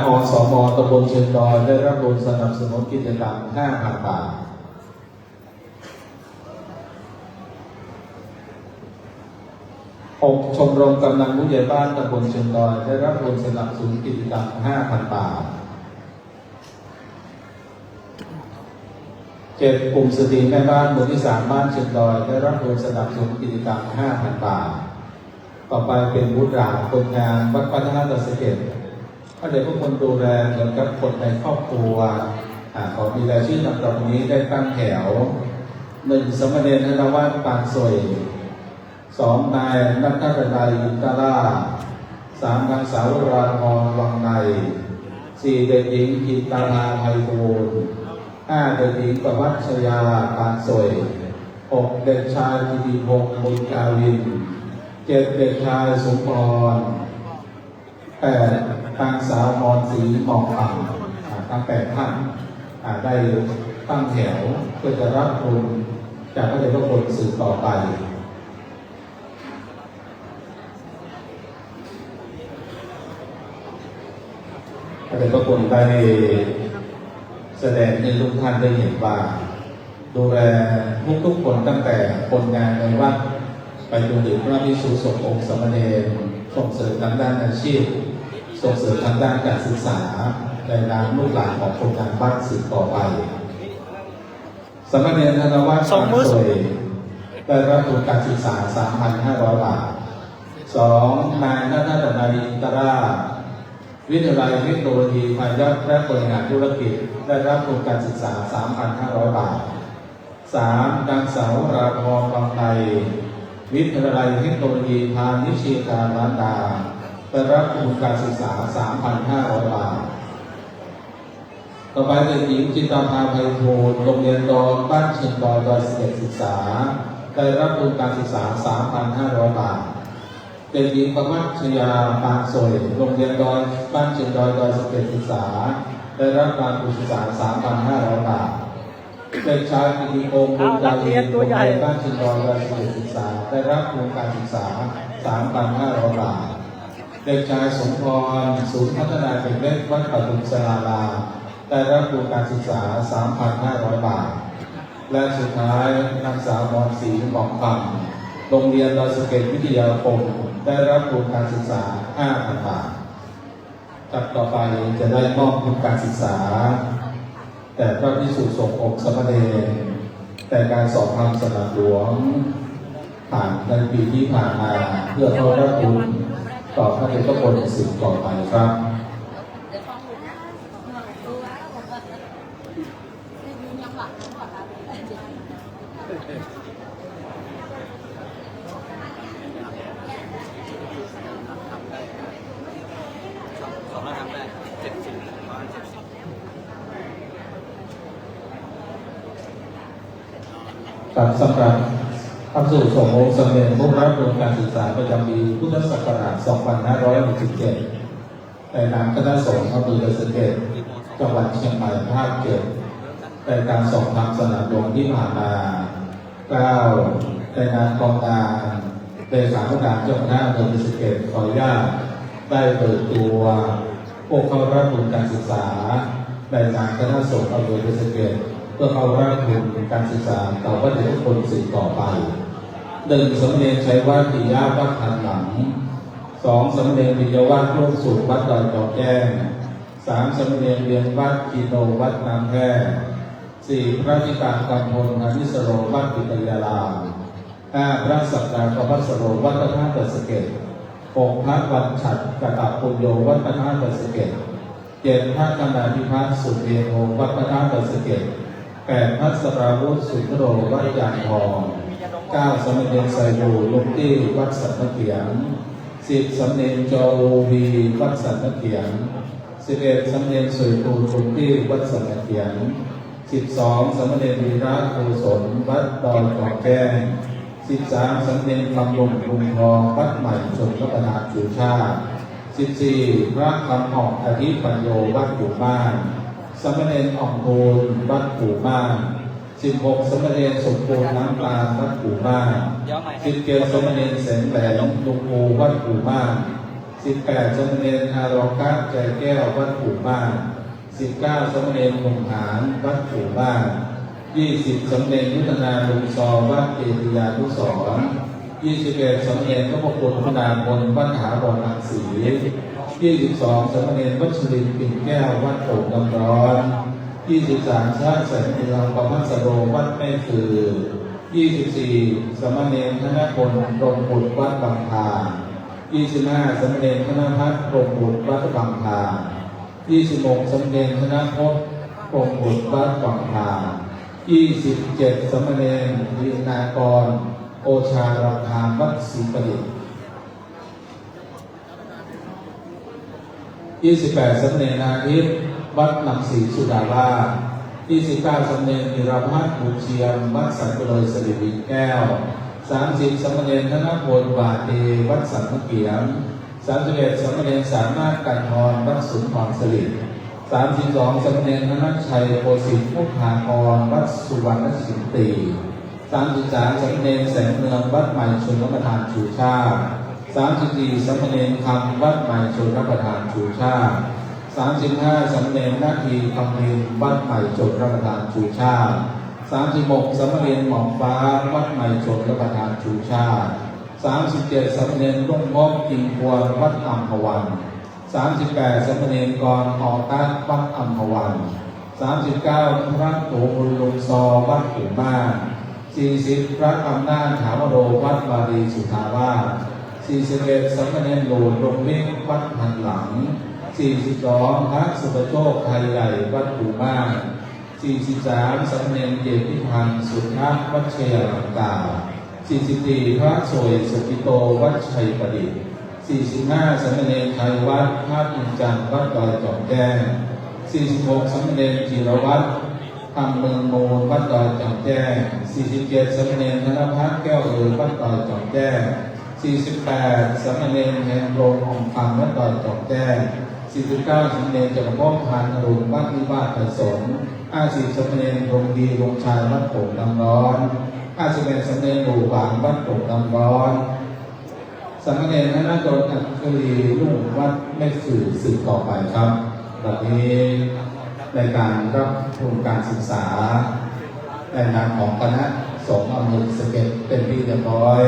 อสม.ตำบลเชียงดอยได้รับทุนสนับสนุนกิจกรรม 5,000 บาทชมรมกำนันผู้ใหญ่บ้านตำบลเชียงดอยได้รับทุนสนับสนุนกิจกรรม 5,000 บาท7กลุ่มสตรีแม่บ้านหมู่ที่ 3บ้านเชียงดอยได้รับทุนสนับสนุนกิจกรรม 5,000 บาทต่อไปเป็นบุตรหลานคนงานวัดพัฒนาตะเสเก็ดก็เดี๋ยวพวกคนดูแลเหมือนกับคนในครอบครัวขอมีรายชื่อนำตรงนี้ได้ตั้งแถว1สมณเณรธนวัฒน์ปานสวย2นายนัทธนายอินทรา3นางสาวราพรวังใน4เด็กหญิงกิตาราไพบูลย์5เด็กหญิงประวัชยาปานสวย6เด็กชายกิติพงศ์บุญกาวิน7เด็กชายสมพร8นางสาวมรศรีหมอกอ่ำทั้ง8ท่านได้ตั้งแถวเพื่อจะรับทุนจากพระเดชพระคุณสืบต่อไปพระเดชพระคุณได้แสดงให้ทุกท่านได้เห็นว่าดูแลทุกคนตั้งแต่คนงานในวัดไปจนถึงพระภิกษุสงฆ์องค์สามเณรส่งเสริมทางด้านอาชีพส่งเสริมทางด้านการศึกษาในนามลูกหลานของคนงานบ้านสืบต่อไปสามเณรธนวัฒน์ปานสวยได้รับทุนการศึกษา 3,500 บาท2นายนัทธนายอินทราวิทยาลัยเทคโนโลยีพายัพและบริหารธุรกิจได้รับทุนการศึกษา 3,500 บาท3นางสาวราพรวังในวิทยาลัยเทคโนโลยีพาณิชยการล้านนาได้รับทุนการศึกษา 3,500 บาทต่อไปเด็กหญิงจิตาภาไพบูลย์โรงเรียนดอนบ้านเชียงดอยดอย11ศึกษาได้รับทุนการศึกษา 3,500 บาทเด็กหญิงประวัชยาปานสวยโรงเรียนดอยบ้านเชียงดอยดอย11ศึกษาได้รับการศึกษา 3,500 บาทเด็กชายกิติพงศ์บุญกาวินโรงเรียนบ้านเชียงดอยดอย11ศึกษาได้รับทุนการศึกษา 3,500 บาทเด็กชายสมพรศูนย์พัฒนาเด็กเล็กวัดปทุมศาลาได้รับทุนการศึกษา 3,500 บาทและสุดท้ายนางสาวมรศรีหมอกอ่ำโรงเรียนดอยสะเก็ดวิทยาคมได้รับทุนการศึกษา 5,000 บาทจากต่อไปจะได้มอบทุนการศึกษาแต่พระภิกษุสงฆ์องค์สามเณรแต่การสอบธรรมสนามหลวงผ่านในปีที่ผ่านมาเพื่อเข้ารับทุนต่อพระเดชพระคุณสืบต่อไปครับสำหรับพระภิกษุสงฆ์องค์สามเณรผู้รับทุนการศึกษาประจำปีพุทธศักราช 2567ในนามคณะสงฆ์อำเภอดอยสะเก็ดจังหวัดเชียงใหม่ภาค7ในการสอบธรรมสนามหลวงที่ผ่านมา9ในนามกองการเลขาธิการเจ้าคณะอำเภอดอยสะเก็ดขออนุญาตได้เปิดตัวผู้เข้ารับทุนการศึกษาในนามคณะสงฆ์อำเภอดอยสะเก็ดเพื่อเข้ารับทุนการศึกษาต่อพระเดชพระคุณสืบต่อไป1สมเด็จชัยวัฒน์ปิยะวัดทันหลัง2สมเด็จปิยวัฒน์ร่วมสุขวัดดอยจอกแจ้ง3สมเด็จเวียนวัดกีโนวัดน้ำแพร่4พระธิการกำพลอนิสโรวัดปิตยาราม5พระศักดาประภัสโรวัดพระธาตุดอยสะเก็ด6พระวันฉัตรกตปุญโญวัดพระธาตุดอยสะเก็ด7พระธนาธิพัฒน์สุเทโนวัดพระธาตุดอยสะเก็ด8พระสราวุฒิสุนทโรวัดยางทอง9สมเด็จไซโยลุงตี้วัดสันตะเขียง10สมเด็จจอโอวีวัดสันตะเขียง11สมเด็จสุยตูลุงตี้วัดสันตะเขียง12สมเด็จวีระโกศลวัดดอยจอกแก้ง13สมเด็จคำลงกรุงทองวัดใหม่ชนรัตนาจุชาติ14พระคำอ่องอธิปัญโยวัดปู่ม่านสมเด็จอ่องโทนวัดปู่ม่าน 16สมณเณรสมบูรณ์น้ำตาลวัดปู่ม่าน17สมณเณรแสงแหลมลุงปูวัดปู่ม่าน18สมณเณรอารอกะใจแก้ววัดปู่ม่าน19สมณเณรหงหานวัดปู่ม่าน20สมณเณรยุทธนาลุงซอวัดเอติยานุสรณ์21สมณเณรพระพุทธพระนามบนวัดหาบอนรังสี22สมณเณรวัชรินทร์ปิ่นแก้ววัดโป่งน้ำร้อน23ชาติแสนเมืองประพัสโรวัดแม่ฟืน24สมณเณรธนพลพรหมบุตรวัดบางพา25สมณเณรธนพัฒน์พรหมบุตรวัดบางพา26สมณเณรธนพจน์พรหมบุตรวัดบางพา27สมณเณรลีนากรโอชาราคามวัดศรีประดิษฐ์28สมณเณรอาทิตย์วัดหลังศรีสุดาวาส29สมณเณรนิรพัฒน์บุญเชียมวัดสันติโลยสริวิแก้ว30สมณเณรธนพลบาเทวัดสันมะเกียม31สมณเณรสามารถกันทรวัดสุนทรสลิด32สมณเณรธนชัยโพสิทธิ์มุขากรวัดสุวรรณสินตี33สมณเณรแสงเมืองวัดใหม่ชนประทานชูชาติ34สมณเณรคำวัดใหม่ชนประทานชูชาติ35สมณเณรนาทีคำเพ็ญวัดใหม่ชนประทานชูชาติ36สมณเณรหมอกฟ้าวัดใหม่ชนประทานชูชาติ37สมณเณรรุ่งงบกิงควรวัดอัมพวัน38สมณเณรกรออตัสวัดอัมพวัน39พระโตบุญลงซอวัดปู่ม่าน40พระอำนาจถาวโรวัดวารีสุทาวาส41สมณเณรโหลดลงเมฆวัดพันหลัง42พระสุภโชคไทยใหญ่วัดปู่ม่าน43สมณเณรเจติพันธ์สุทธวัดเชียงกา44พระสวยสุกิโตวัดชัยประดิษฐ์45สมณเณรไทยวัดภาพอินจันทร์วัดดอยจอมแจ้ง46สมณเณรจิรวัตรทำเมืองโมนวัดดอยจอมแจ้ง47สมณเณรธนพัฒน์แก้วเอ๋ยวัดดอยจอมแจ้ง48สมณเณรแห่งโรงองค์คำวัดดอยจอมแจ้ง49สมณเณรจักรพรรดิพานอรุณวัดนิวาสไผ่สน50สมณเณรดวงดีดวงชายวัดโป่งน้ำร้อน51สมณเณรหมู่หวางวัดโป่งน้ำร้อนสมณเณรธนดลอัคคีรุ่งวัดแม่สื่อสืบต่อไปครับแบบนี้ในการรับทุนการศึกษาในนามของคณะสงฆ์อำเภอสะเก็ดเป็นที่เรียบร้อย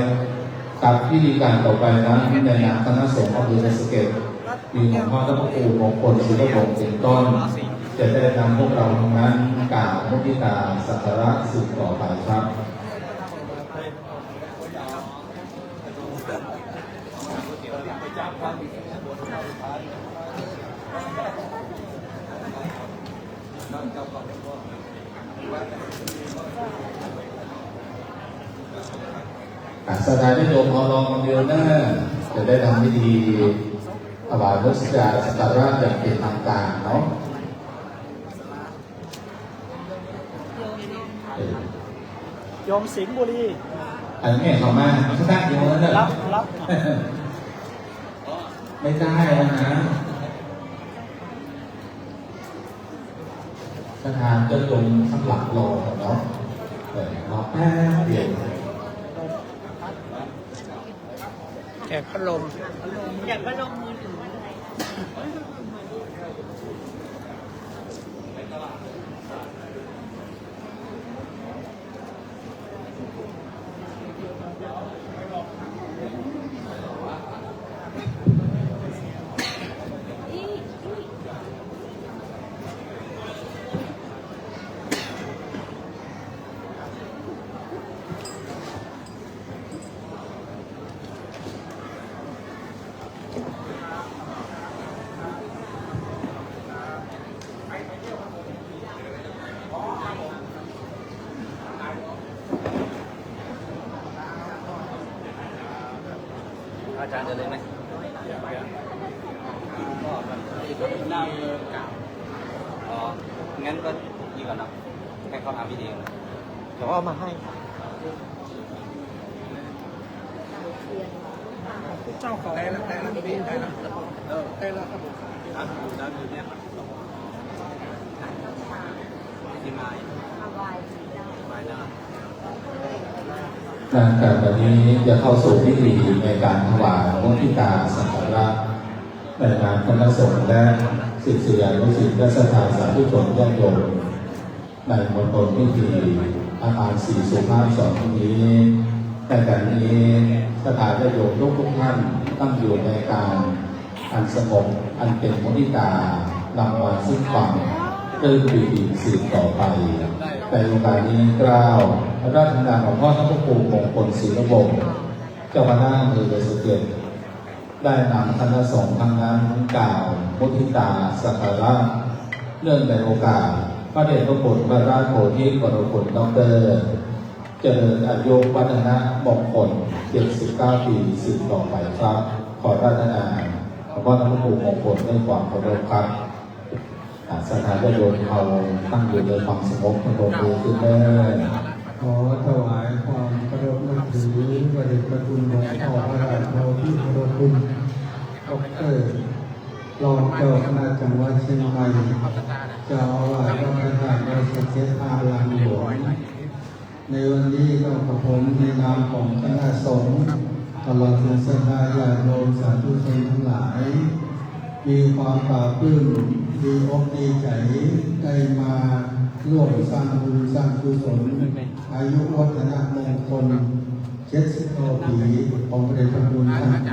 กับพิธีการต่อไปนั้นในนามคณะสงฆ์อำเภอสะเก็ดมีหลวงพ่อพระครูมงคลศิลปวงศ์เป็นต้นจะได้นำพวกเราทั้งนั้นกล่าวมุทิตาสักการะสืบต่อไปครับสถานที่โยมพอลองเดียวหน้าจะได้ทำพิธีถวายพระสักการะอย่างเป็นทางการเนาะโยมสิงห์บุรี อันนี้เขามาเขาตั้งอยู่นั่นแหละ รับ ไม่ได้แล้วนะประธานจะลงข้างหลังรอเนาะรอแป๊บเดียว แจกพัดลม อยากพัดลมมือถือ อาจารย์จะเลยไหมก็หน้ามือเก่าอ๋องั้นก็ดีกว่านะให้เขาทำพิธีนะ เดี๋ยวเอามาให้เจ้าของได้แล้วได้แล้วได้แล้วได้แล้วครับผม แล้วอยู่เนี่ยที่มา การแบบนี้จะเข้าสู่พิธีในการถวายมุทิตาสักการะในงานคณะสงฆ์และศิษยานุศิษย์และศรัทธาสาธุชนญาติโยมในมณฑลพิธีอาหาร4สุภาพ2นี้แต่การนี้สถานญาติโยมทุกท่านตั้งอยู่ในการอันสงบอันเป็นมุทิตานำมาซึ่งความเริ่มปีติสืบต่อไปในโอกาสนี้กล่าวพระราชทานของพ่อท่านพระครูมงคลศรีระบบเจ้าคณะอำเภอสุเกตได้นำคณะสงฆ์ทั้งนั้นกล่าวมุทิตาสักการะเนื่องในโอกาสพระเดชพระคุณพระราชโพธิวรคุณดร.เจริญอายุวัฒนะมงคล79 ปีสืบต่อไปครับขอราชทานของพ่อท่านพระครูมงคลด้วยความเคารพครับสถานโยมเราตั้งอยู่ในความสงบสงบดีขึ้นแน่ขอถวายความเคารพนับถือพระเดชพระคุณหลวงพ่อพระราชโพธิวรคุณดร.รองเจ้าคณะจังหวัดเชียงใหม่เจ้าอาวาสวัดพระธาตุดอยสะเก็ดอารามหลวงในวันนี้ก็ขอผมในนามของคณะสงฆ์ตลอดถึงศรัทธาญาติโยมสาธุชนทั้งหลายมีความปลาปลื้มดีอกดีใจได้มาร่วมสร้างบุญสร้างกุศลอายุวัฒนะมงคล79 ปีของพระเดชพระคุณท่าน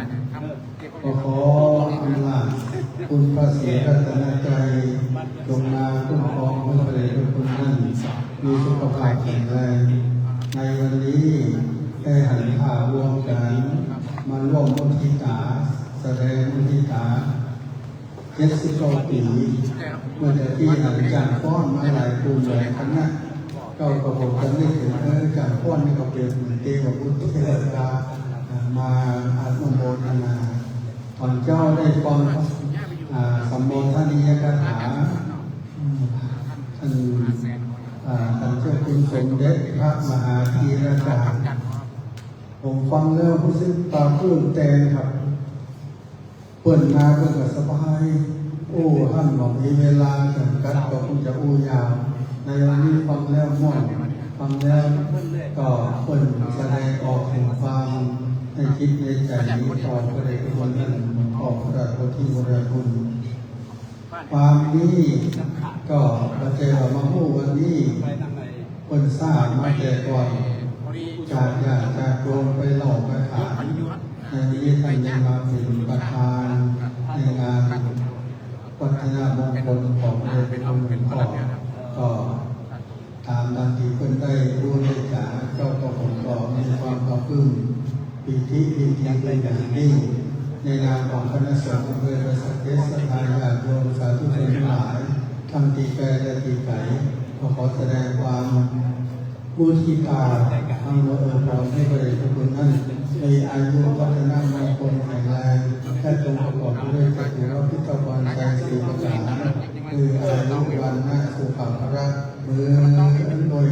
ก็ขออำลาคุณพระศรีรัตนตรัยจงมาคุ้มครองพระเดชพระคุณท่านมีสุขภาพแข็งแรงในวันนี้ได้หันข่าวรวมกันมาร่วมมุทิตาแสดงมุทิตา79 ปีเมื่อแต่ที่หลังจากป้อนมาหลายกลุ่มหลายคณะก็ผมจะไม่ถึงจากป้อนนี่ก็เป็นเทวบุตรเทวดามาอานุโมทนาตอนเจ้าได้ฟังสัมโภชนียคาถาท่านเจ้าคุณสมเด็จพระมหาธีรจารย์ผมฟังแล้วรู้สึกปลาปลื้มใจครับเปิดมาเพื่อสบายโอ้ท่านบอกมีเวลาจำกัดก็คงจะอู้ยาวในวันนี้ฟังแล้วม่วนฟังแล้วก็เปิดแสดงออกถึงความในคิดในใจนี้ต่อพระเดชพระคุณท่านขอบพระโพธิวรคุณความนี้ก็มาเจอมาพูดวันนี้คนทราบมาแต่ก่อนจากญาติจากโยมไปหลอกไปขายในนี้ท่านยังมาเป็นประธานในงานวัฒนมงคลของพระเดชพระคุณพ่อก็ตามดังที่เพิ่นได้รู้ได้จากเจ้าก็ผมก็มีความปลาปลื้มปีติยินดีเป็นอย่างยิ่งในนามของคณะสงฆ์อำเภอประสักเทศทานญาติโยมสาธุชนทั้งหลายทั้งตีแปรและตีไก่ขอแสดงความมุทิตาทั้งพรให้พระเดชพระคุณนั้นมีอายุวัฒนมงคลแข็งแรงและจงประกอบด้วยจตุรพิธพรใจสีประการคืออายุวันนะสุขภาระมือโดย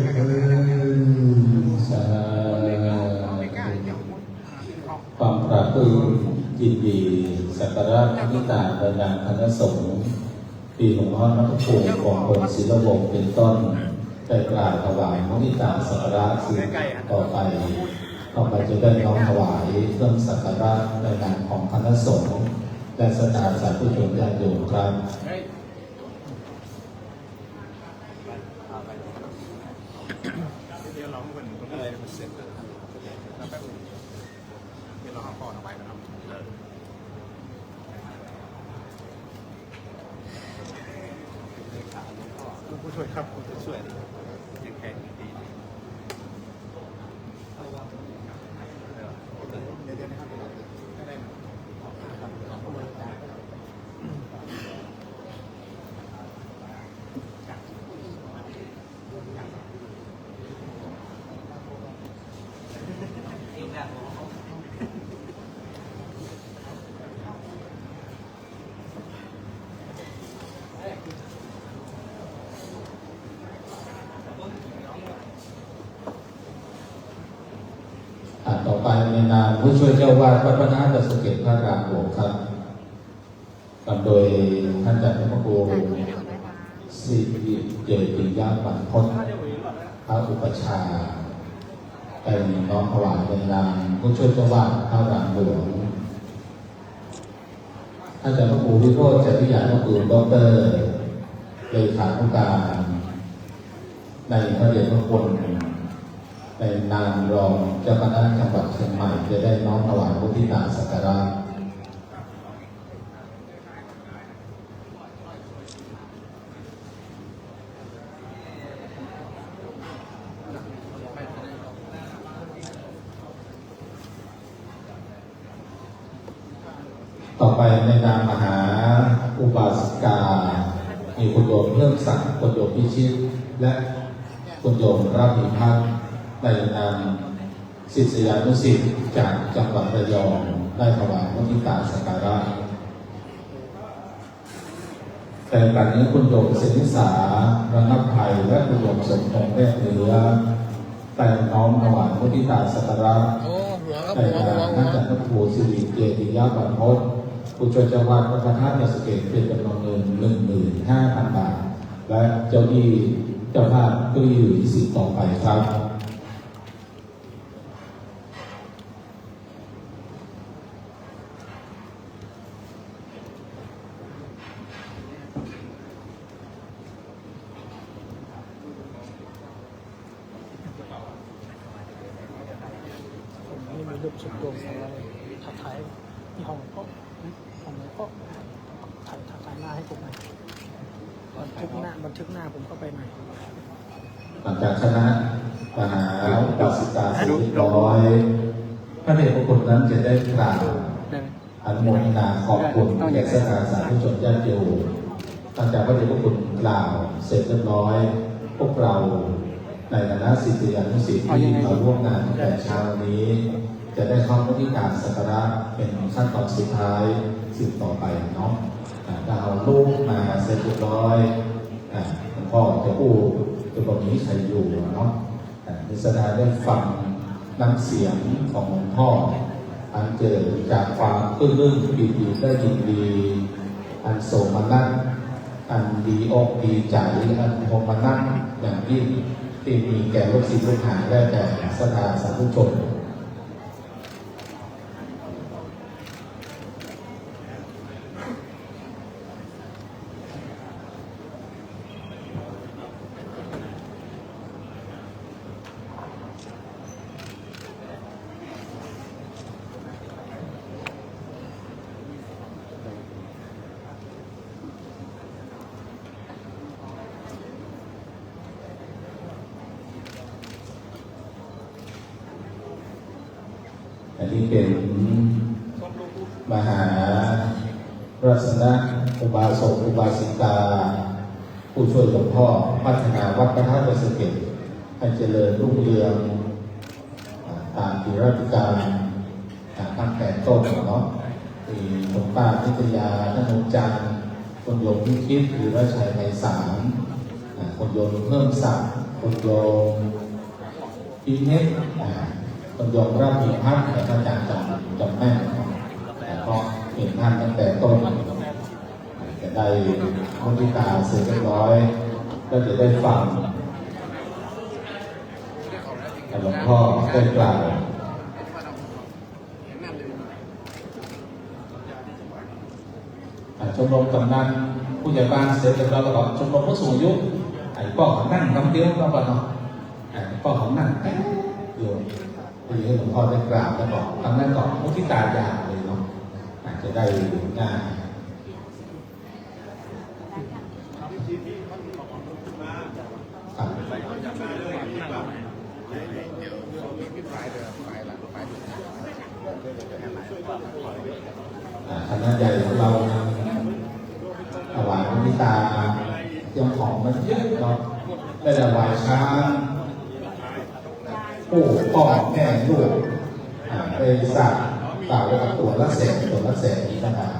สาความปราบปลื้มยินดีสักการะมุทิตาในนามคณะสงฆ์ปีหลวงพ่อพระครูของคนศิลวงศ์เป็นต้นได้กล่าวถวายมุทิตาสักการะสืบต่อไปจะได้น้อมถวายเครื่องสักการะในนามของคณะสงฆ์และศรัทธาสาธุชนญาติโยมครับเดี๋ยวเราเป็นตรงนี้มันเสร็จแล้วแป๊บนึงเดี๋ยวเราเอาข้อต่อไปนะครับผู้ช่วยครับผู้ช่วยยังแข็งดีเดี๋ยวนะครับได้ต่อไปในนามผู้ช่วยเจ้าวาดวัดพระธาตุสุเกตพระรามหลวงครับนำโดยท่านอาจารย์พระครูสิริเจติยาปันพจน์ พระอุปชฌาย์ไปน้อมถวายเป็นนามผู้ช่วยเจ้าวาดพระรามหลวงอาจารย์พระครูวิโรจน์จริยานุกูลดร.เลขานุการในพระเดชพระคุณในนามรองเจ้าคณะจังหวัดเชียงใหม่จะได้น้อมถวายพุทธิตาสักการะต่อไปในนามมหาอุบาสิกามีคุณโยมเพิ่มศักดิ์คุณโยมพิชิตและคุณโยมรับพิพัฒน์ในนามศิษยานุศิษย์จากจังหวัดระยองได้ถวายพุทธิตาสักการะแต่การนี้คุณโยมเสนิสาระงับภัยและคุณโยมสมพงษ์แรกเหนือแต่น้อมถวายพุทธิตาสักการะในนามท่านอาจารย์พระครูสิริเกียรติยาบรรพตผู้ช่วยเจ้าวาดวัดพระธาตุดอยสุเกตเป็นจำนวนเงิน 15,000 บาทและเจ้าหนี้เจ้าภาพก็อยู่สิทธิ์ต่อไปครับนี่มีรูปสุดโต่งของเราถัดท้ายที่ห้องก็ถ่ายหน้าให้ผมหน่อยบันทึกหน้าผมเข้าไปใหม่ หลังจากคณะมหาอุบาสิกาเสร็จเรียบร้อยพระเดชพระคุณนั้นจะได้กล่าวอนุโมทนาขอบคุณแก่สถานสาธุชนญาติโยมหลังจากพระเดชพระคุณกล่าวเสร็จเรียบร้อยพวกเราในฐานะศิษยานุศิษย์ที่มาร่วมงานแต่เช้านี้จะได้เข้าพิธีการสักการะเป็นขั้นตอนสุดท้ายสืบต่อไปเนาะถ้าเอาลูกมาเสร็จเรียบร้อยหลวงพ่อจะพูดจะบอกนี้ใครอยู่เนาะนิสดาได้ฟังน้ำเสียงของหลวงพ่ออันเกิดจากความปลื้มปีติได้ยินดีอันโสมนัสอันดีอกดีใจอันโทมนัสอย่างยิ่งที่มีแก่ลูกศิษย์ลูกหาและแก่สถานสาธุชนอันนี้เป็นมหารัศนอุบาสกอุบาสิกาผู้ช่วยหลวงพ่อพัฒนาวัดพระธาตุดอยสุเกตให้เจริญรุ่งเรืองตามที่ราชการตั้งแต่ต้นเนาะที่หลวงป้าพิทยาท่านองค์จันทร์คนโยมพิชิตหรือราชัยไพศาลคนโยมเพิ่มศักดิ์คนโยมพิเนศคนโยมราชพิพัฒน์ท่านอาจารย์จำแม่นก็เห็นท่านตั้งแต่ต้นจะได้มุทิตาเสร็จเรียบร้อยก็จะได้ฟังหลวงพ่อได้กล่าวชมรมกำนันผู้ใหญ่บ้านเสร็จเรียบร้อยแล้วก็ชมรมผู้สูงอายุก็ของนั่งคำเดียวแล้วก็เนาะก็ของนั่งอยู่ที่หลวงพ่อได้กล่าวแล้วบอกทำนั้นก่อนมุทิตายาวเลยเนาะจะได้ง่ายคณะใหญ่ของเราถวายมุทิตาเตรียมของมันเยอะเนาะได้ถวายช้างผู้พ่อแม่ลูกไปสักกล่าวกับตัวละแสนนี้ต่าง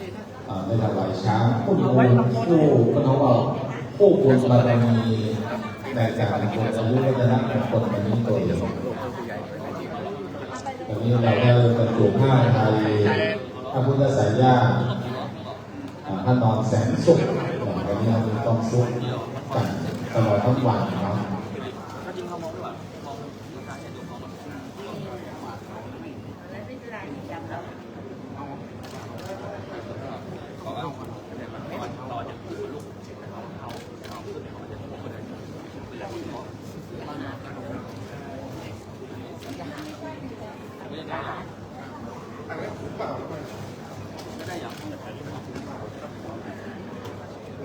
ๆได้ถวายช้างผู้บุญผู้ก็เขาบอกผู้บุญบารมีในการบุญอายุวัฒนะของคนวันนี้ตัวเองวันนี้เราได้บรรจุผ้าไทยพระพุทธสายญาติพระนอนแสนสุขวันนี้เราต้องสุขกันตลอดทั้งวันเนาะ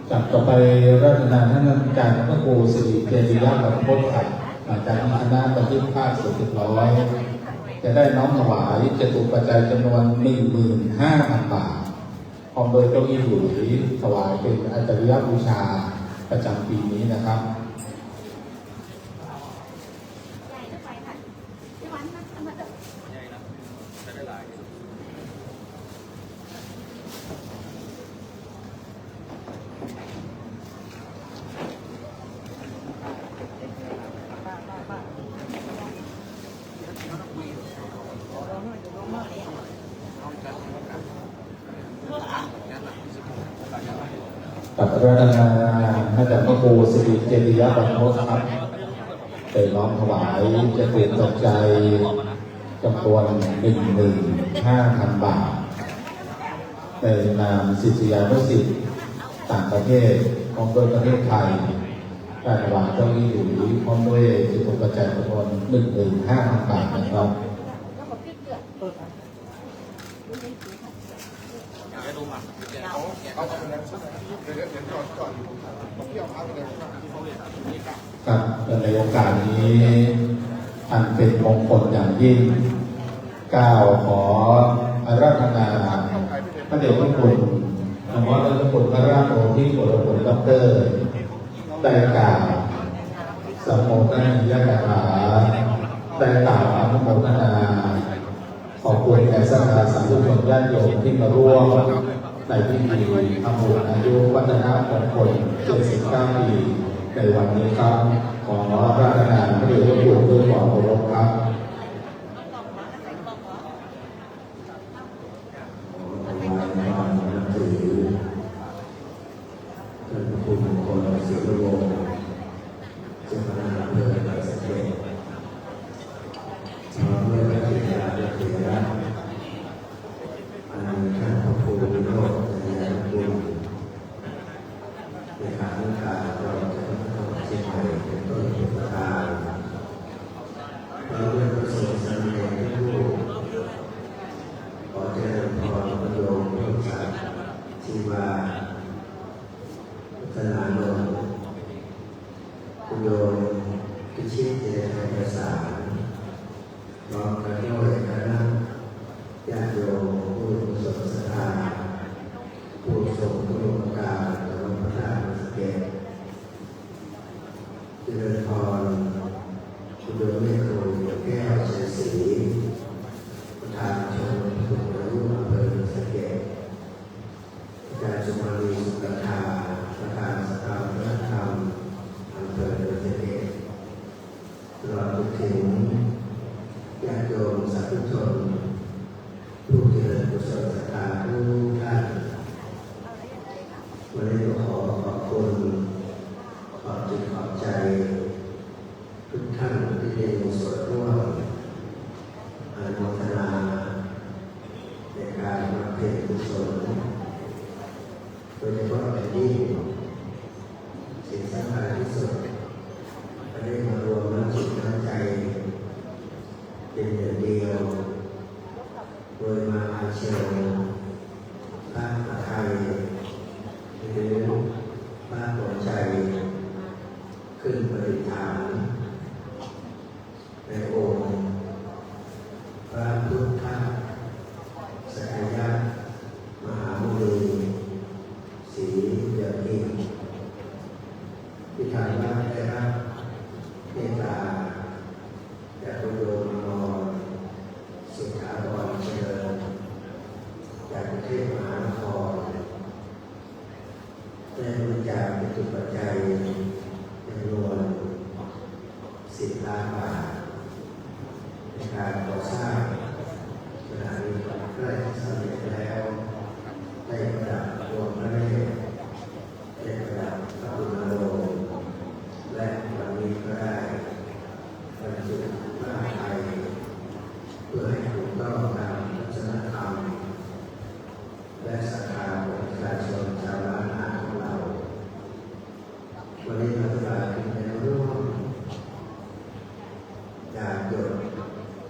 จากต่อไปราชนาท่านอาจารย์พระครูสิริเจริยบรรพตครับอาจารย์คณะบันทึกภาคสุด100จะได้น้อมถวายจตุปัจจัยจำนวน 15,000 บาทพร้อมโดยเก้าอี้หลุยถวายเป็นอาจาริยบูชาประจำปีนี้นะครับกับราชนาอาจารย์พระครูสิริเจริยบรรพตครับเป็นน้อมถวายจะเปลี่ยนตกใจจำนวน 15,000 บาทในนามศิษยานุศิษย์ต่างประเทศของประเทศไทยได้ถวายเจ้าหนี้หรือพร้อมด้วยจตุปัจจัยจำนวน 15,000 บาทนะครับครับในโอกาสนี้อันเป็นมงคลอย่างยิ่งกล่าวขออาราธนาพระเดชพระคุณนโมตัสสะพระราชโอรสที่โปรดผลด็อกเตอร์ได้กล่าวสัมโมทนาญาติถาได้กล่าวอนุโมทนาขอบคุณแก่สัทธาสาธุชนญาติโยมที่มาร่วมในพิธีทำบุญอายุวัฒนมงคล79 ปีในวันนี้ครับขอราชนาพระเดชพระคุณด้วยความเคารพครับคุณโยมพิชิตเจริญประสานพร้อมกันด้วยคณะญาติโยมผู้มีศรัทธาผู้ทรงคุณูปการต่อพระธาตุสเกตเจริญพรคุณโยมแม่ครูแก้วชัยศรีประธานชมรมผู้อายุอำเภอสเกตอาจารย์สุมาลีสุกัญญาประธานสภาวัฒนธรรมอำเภอสเกตตลอดถึงญาติโยมสาธุชนผู้เจริญกุศลศรัทธาทุกท่านวันนี้ขอขอบคุณขอบจิตขอบใจทุกท่านที่ได้มีส่วนร่วมอนุโมทนาในการบำเพ็ญกุศลโดยเฉพาะอย่างยิ่งสิ่งสำคัญที่สุดก็ได้มารวมน้ำจิตน้ำใจเป็นหนึ่งเดียวโดยมาเชิญพระอาไทยหรือพระหัวใจขึ้นประดิษฐานในองค์พระพุทธสักยะมหามุนีศรีเดียกินที่ทางบ้านได้รับเมตตาจากพระโยมนอนสุขาวรเจริญจากประเทศมหานครได้บริจาคเป็นจุดปัจจัยจำนวน10 ล้านบาทในการก่อสร้างสถานีใกล้สำเร็จแล้วได้ประดับดวงพระเนตรได้ประดับพระอุณโลมและวันนี้ก็ได้บรรจุพระไทยเพื่อให้ถูกต้องตามวัฒนธรรมและศรัทธาของประชาชนชาวล้านนาของเราวันนี้เราได้เป็นแนวร่วมอยากหยด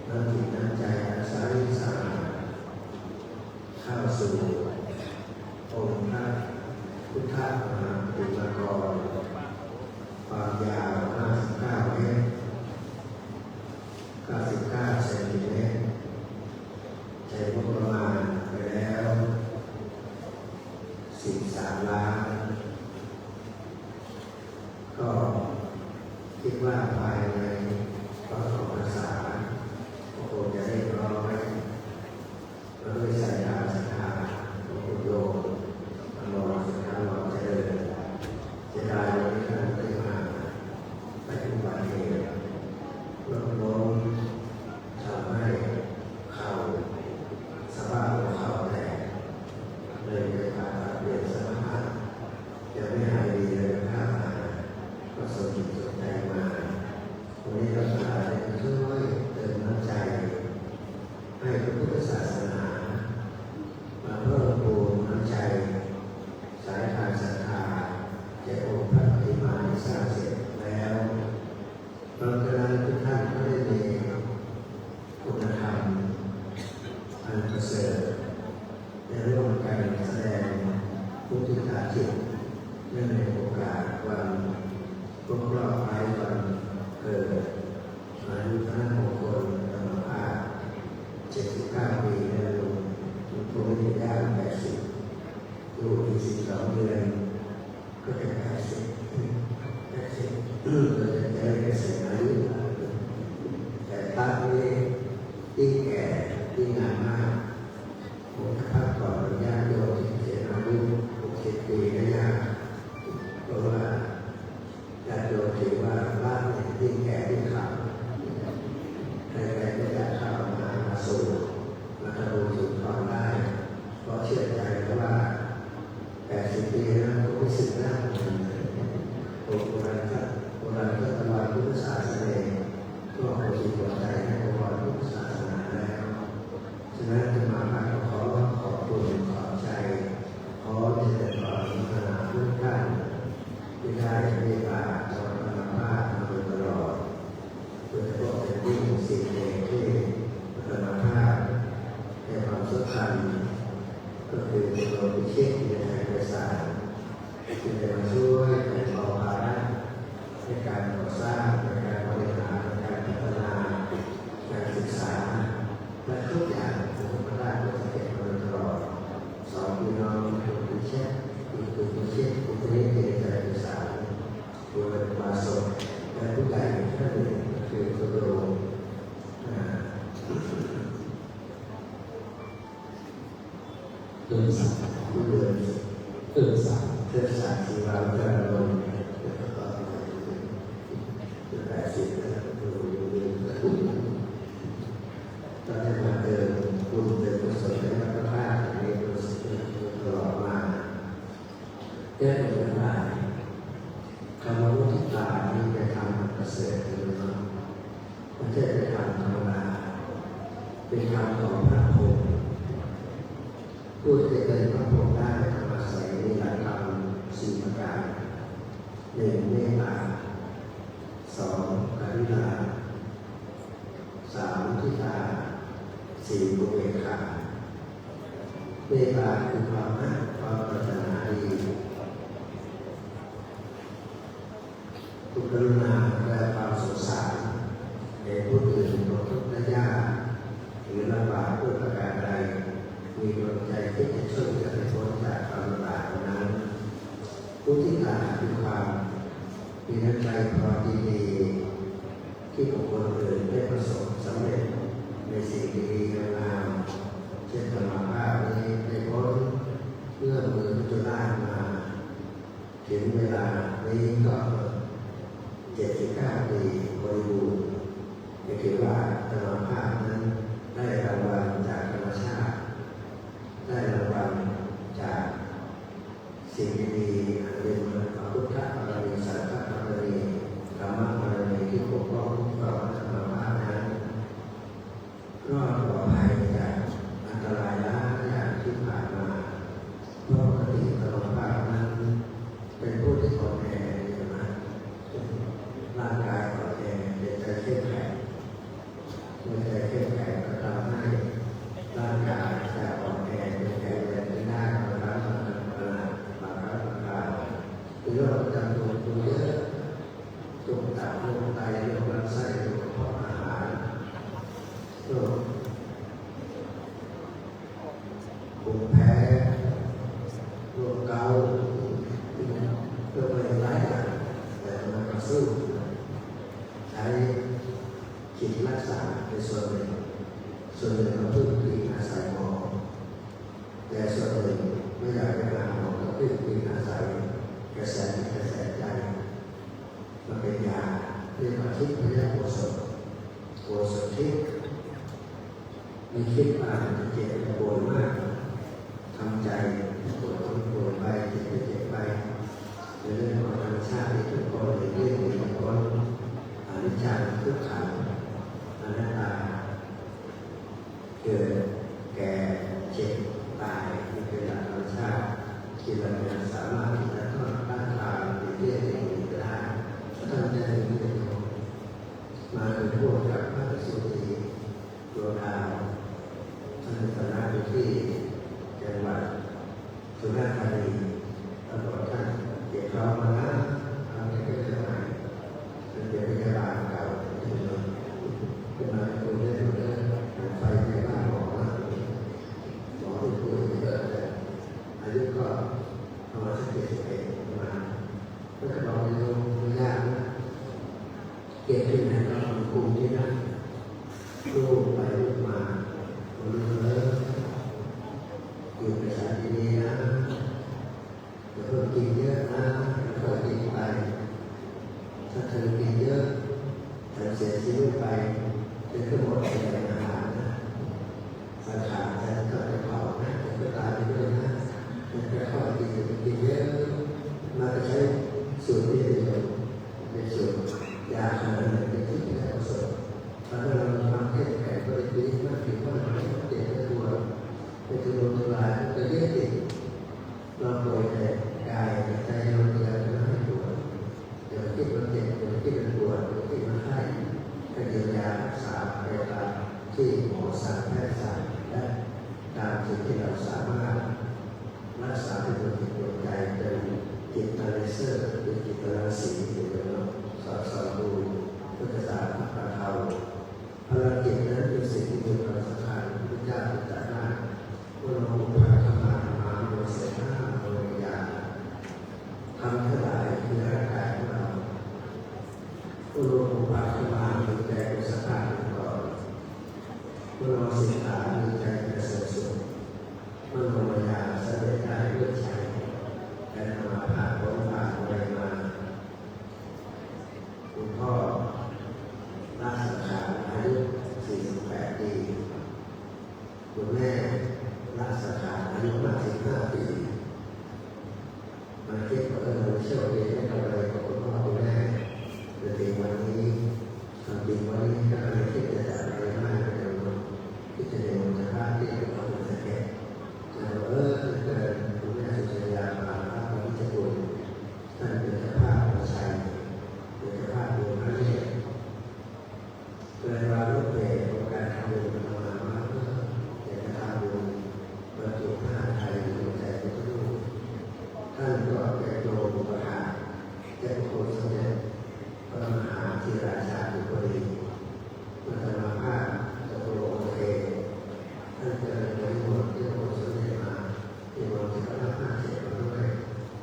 น้ำจิตน้ำใจอาศัยสาเข้าสู่องค์พระพุทธมหา ว่าภายในพระบรมศาสนาคงจะได้ร้อยและด้วยสายตาศรัทธาของคุณโยมตลอดสังฆารเจริญจะได้วันนี้ท่านได้มาไปอุบัติเหตุรถล้มทำให้เข่าสภาพของเขาแตกเลยไปผ่าตัดเปลี่ยนสภาพยังไม่หายดีเลยครับก็สนจิตสนใจมาวันนี้เราจะได้ช่วยเติมน้ำใจให้พระพุทธศาสนามาเพิ่มพูนน้ำใจสายทานศรัทธาแก่องค์พระปฏิมาที่สร้างเสร็จแล้วเราจะได้ทุกท่านก็ได้มีคุณธรรมอันประเสริฐในเรื่องการแสดงพุทธิตาจิตเนื่องในโอกาสวันครบรอบวันเกิดอายุท่านมงคลธรรมภาพ79 ปีในหลวงปู่วิทยา80อยู่อีก12 เดือนก็จะ80เราจะได้เกษียณอายุแต่ตั้งนี้ยิ่งแก่ยิ่งงานมากผมพักก่อนญาติโยมที่เกษียณอายุ60 ปีก็ยากเพราะว่าญาติโยมถือว่าบ้านยิ่งแก่ยิ่งขาวใครๆก็จะเข้ามาสู่มาทำบุญสู่ทอนได้เพราะเชื่อใจว่า80 ปีนั้นผมรู้สึกน่าเหมือนโบราณก็ตลอดพุทธศาสนาก็โอชิตใจให้ตลอดพุทธศาสนาแล้วฉะนั้นจะมาขอขอบคุณขอบใจขอที่จะขอพัฒนาทุกท่านที่ได้เมตตาต่อธรรมภาพมาโดยตลอดโดยเฉพาะเป็นที่สิ่งเองที่ธรรมภาพในความสำคัญก็คือตัวพิเชษในทางภาษาที่จะมาช่วยแบ่งเบาภาระในการก่อสร้างในการบริหารในการพัฒนาการศึกษาและทุกอย่างที่พระราชบัญญัติมาตลอดสองพี่น้องคุณพิเชษคุณพิเชษคุณพิเชษในทางภาษาโดยมาสดและผู้ใหญ่ท่านหนึ่งคือคุณโรเดินสายที่เราจะลงตอนนี้มาเดินคุณเดินกุศลในพระธาตุในกุศลตลอดมาแก้ปัญหาคำว่ามุทิตาที่จะทำประเสริฐเลยนะไม่ใช่จะทำธรรมดาเป็นคำของพระโพธิ์ผู้ที่จะเป็นพระโพธิ์ได้ทำอาศัยในหลักธรรม4 ประการ 1. เมตตา 2. กรุณา 3. มุทิตา 4. อุเบกขาเมตตาคือความรักความปรารถนาดีกรุณาและความสงสารในผู้อื่นตกทุกข์ได้ยากหรือลำบากด้วยประการใดมีกำลังใจที่จะช่วยเหลือให้พ้นจากความลำบากนั้นมุทิตาคือความมีน้ำใจพอดีที่บุคคลอื่นได้ประสบสำเร็จในสิ่งดีๆงามเช่นธรรมภาพนี้ได้พ้นเมื่อมือจุฬามาถึงเวลานี้ก็79 ปีบริบูรณ์ก็คือว่าธรรมภาพนั้นได้รางวัลจากธรรมชาติได้รางวัลจากสิ่งดีๆอันเป็นพระพุทธบารมีสังฆบารมีธรรมบารมีที่ปกป้องคุ้มครองธรรมภาพนั้นรอดปลอดภัยจากอันตรายล้าอย่างที่ผ่านมาเพราะปกติธรรมภาพนั้นเป็นผู้ที่อ่อนแออยู่นะร่างกายอ่อนแอแต่ใจเข้มแข็งเมื่อใจเข้มแข็งก็ทำให้ร่างกายจะอ่อนแอเป็นแข็งแรงไม่ได้บางครั้งบางคราวคือโรคประจำตัวเยอะตุ่มตับโรคไตโรคลำไส้โรคกระเพาะอาหารโรคภูมิแพ้โรคเกาต์โรคอะไรหลายอย่างแต่มันก็สู้ ริญไม่อยากไปหาหมอก็พึ่งพิงอาศัยกระแสใจมันเป็นยาเรียกว่าทิพยโอสถโอสถทิพย์มีคิดมาเจ็บปวดมากทำใจปวดไปเจ็บไปในเรื่องของธรรมชาติที่ทุกคนในเรื่องของคนอนิจจังทุกขังอนัตตาเกิดแก่เจ็บตายนี่เป็นหลักธรรมชาติที่เราสามารถที่จะต้องต้านทานในเรื่องนี้ได้ถ้าทำใจนี้เป็นมาเป็นพวกกับพระสุธีดวงดาวท่านสนาอยู่ที่จังหวัดสุราษฎร์ธานีตลอดท่านเก็บเรามานะทำให้เกิดขึ้นมาเป็นพยาบาลเก่าที่เราเป็นมาเป็นคนเล่นไฟในบ้านบอกว่าหมอที่ป่วยเยอะเลยอายุก็ประมาณ71ประมาณก็จะบอกเลยไม่ยากนะเก็บที่ไหนก็คุมที่นั่นลูกไปลูกมาคนเลยอยู่ในสายดีๆนะอย่าเพิ่งกินเยอะนะค่อยกินไปถ้าเธอกินเยอะเธอเสียชีวิตไปจะขึ้นหมดเลยอาหารนะสังขารจะก็จะเผานะจะตายไปด้วยนะจะค่อยกินเยอะมาใช้สูตรที่เป็นสูตรยาขนาดเป็นที่ที่เราสดถ้าเราทำให้แก่บริบูรณ์มากถึงว่ามันเจ็บตัวเป็นตัวลายจะเรียกติดเราป่วยแต่กายใจเราเดือดร้อนปวดเดี๋ยวที่มันเจ็บเดี๋ยวที่มันปวดเดี๋ยวที่มันไข้ก็เยียวยารักษาไปตามที่หมอสั่งแพทย์สั่งและตามสิ่งที่เราสามารถรักษาเป็นตัวจิตตัวใจเป็นจิตเลเซอร์เป็นจิตรังสีหรือเป็นสอบดูพุทธศาสนาพระเขาภารกิจนั้นเป็นสิ่งที่มีความสำคัญพุทธเจ้าตรัสว่าว่าเราบุพกรรมโมเสนาโมยาทำทั้งหลายคือร่างกายของเราผู้รู้บุพกรรมมีใจเป็นสภาพเป็นก่อนผู้รู้สิกขามีใจเป็นเสริมสุขผู้รู้ปัญญาแสดงได้ด้วยใจแต่มาผ่านพ้นผ่านอะไรมาคุณพ่อรักสังขารอายุ48 ปีคุณแม่รักสังขารอายุ55 ปีมาคิดว่าเชื่อเองไม่ทำอะไรกับคุณพ่อคุณแม่แต่ถึงวันนี้ทำจริงวันนี้ก็ไม่คิดจะจัดอะไรมากเลยที่จะเรียนจะพาที่จะเอาไปแก้จะคุณแม่สุริยามาพระวิจิตรท่านเป็นเจ้าภาพประชัยเป็นเจ้าภาพดวงพระเนตรเวลาลูกเพจของการทำบุญมาอยากจะทำบุญบรรจุผ้าไทยในใจพระลูกท่านก็เป็นโยมประธานเจ้าโคสมเด็จพระมหาธีราชาธิบดีมาทำผ้าจะโปรโอเคท่านจะได้หมดเจ้าโคสมเด็จมาที่วันที่เขาทำผ้าเสร็จมาด้วย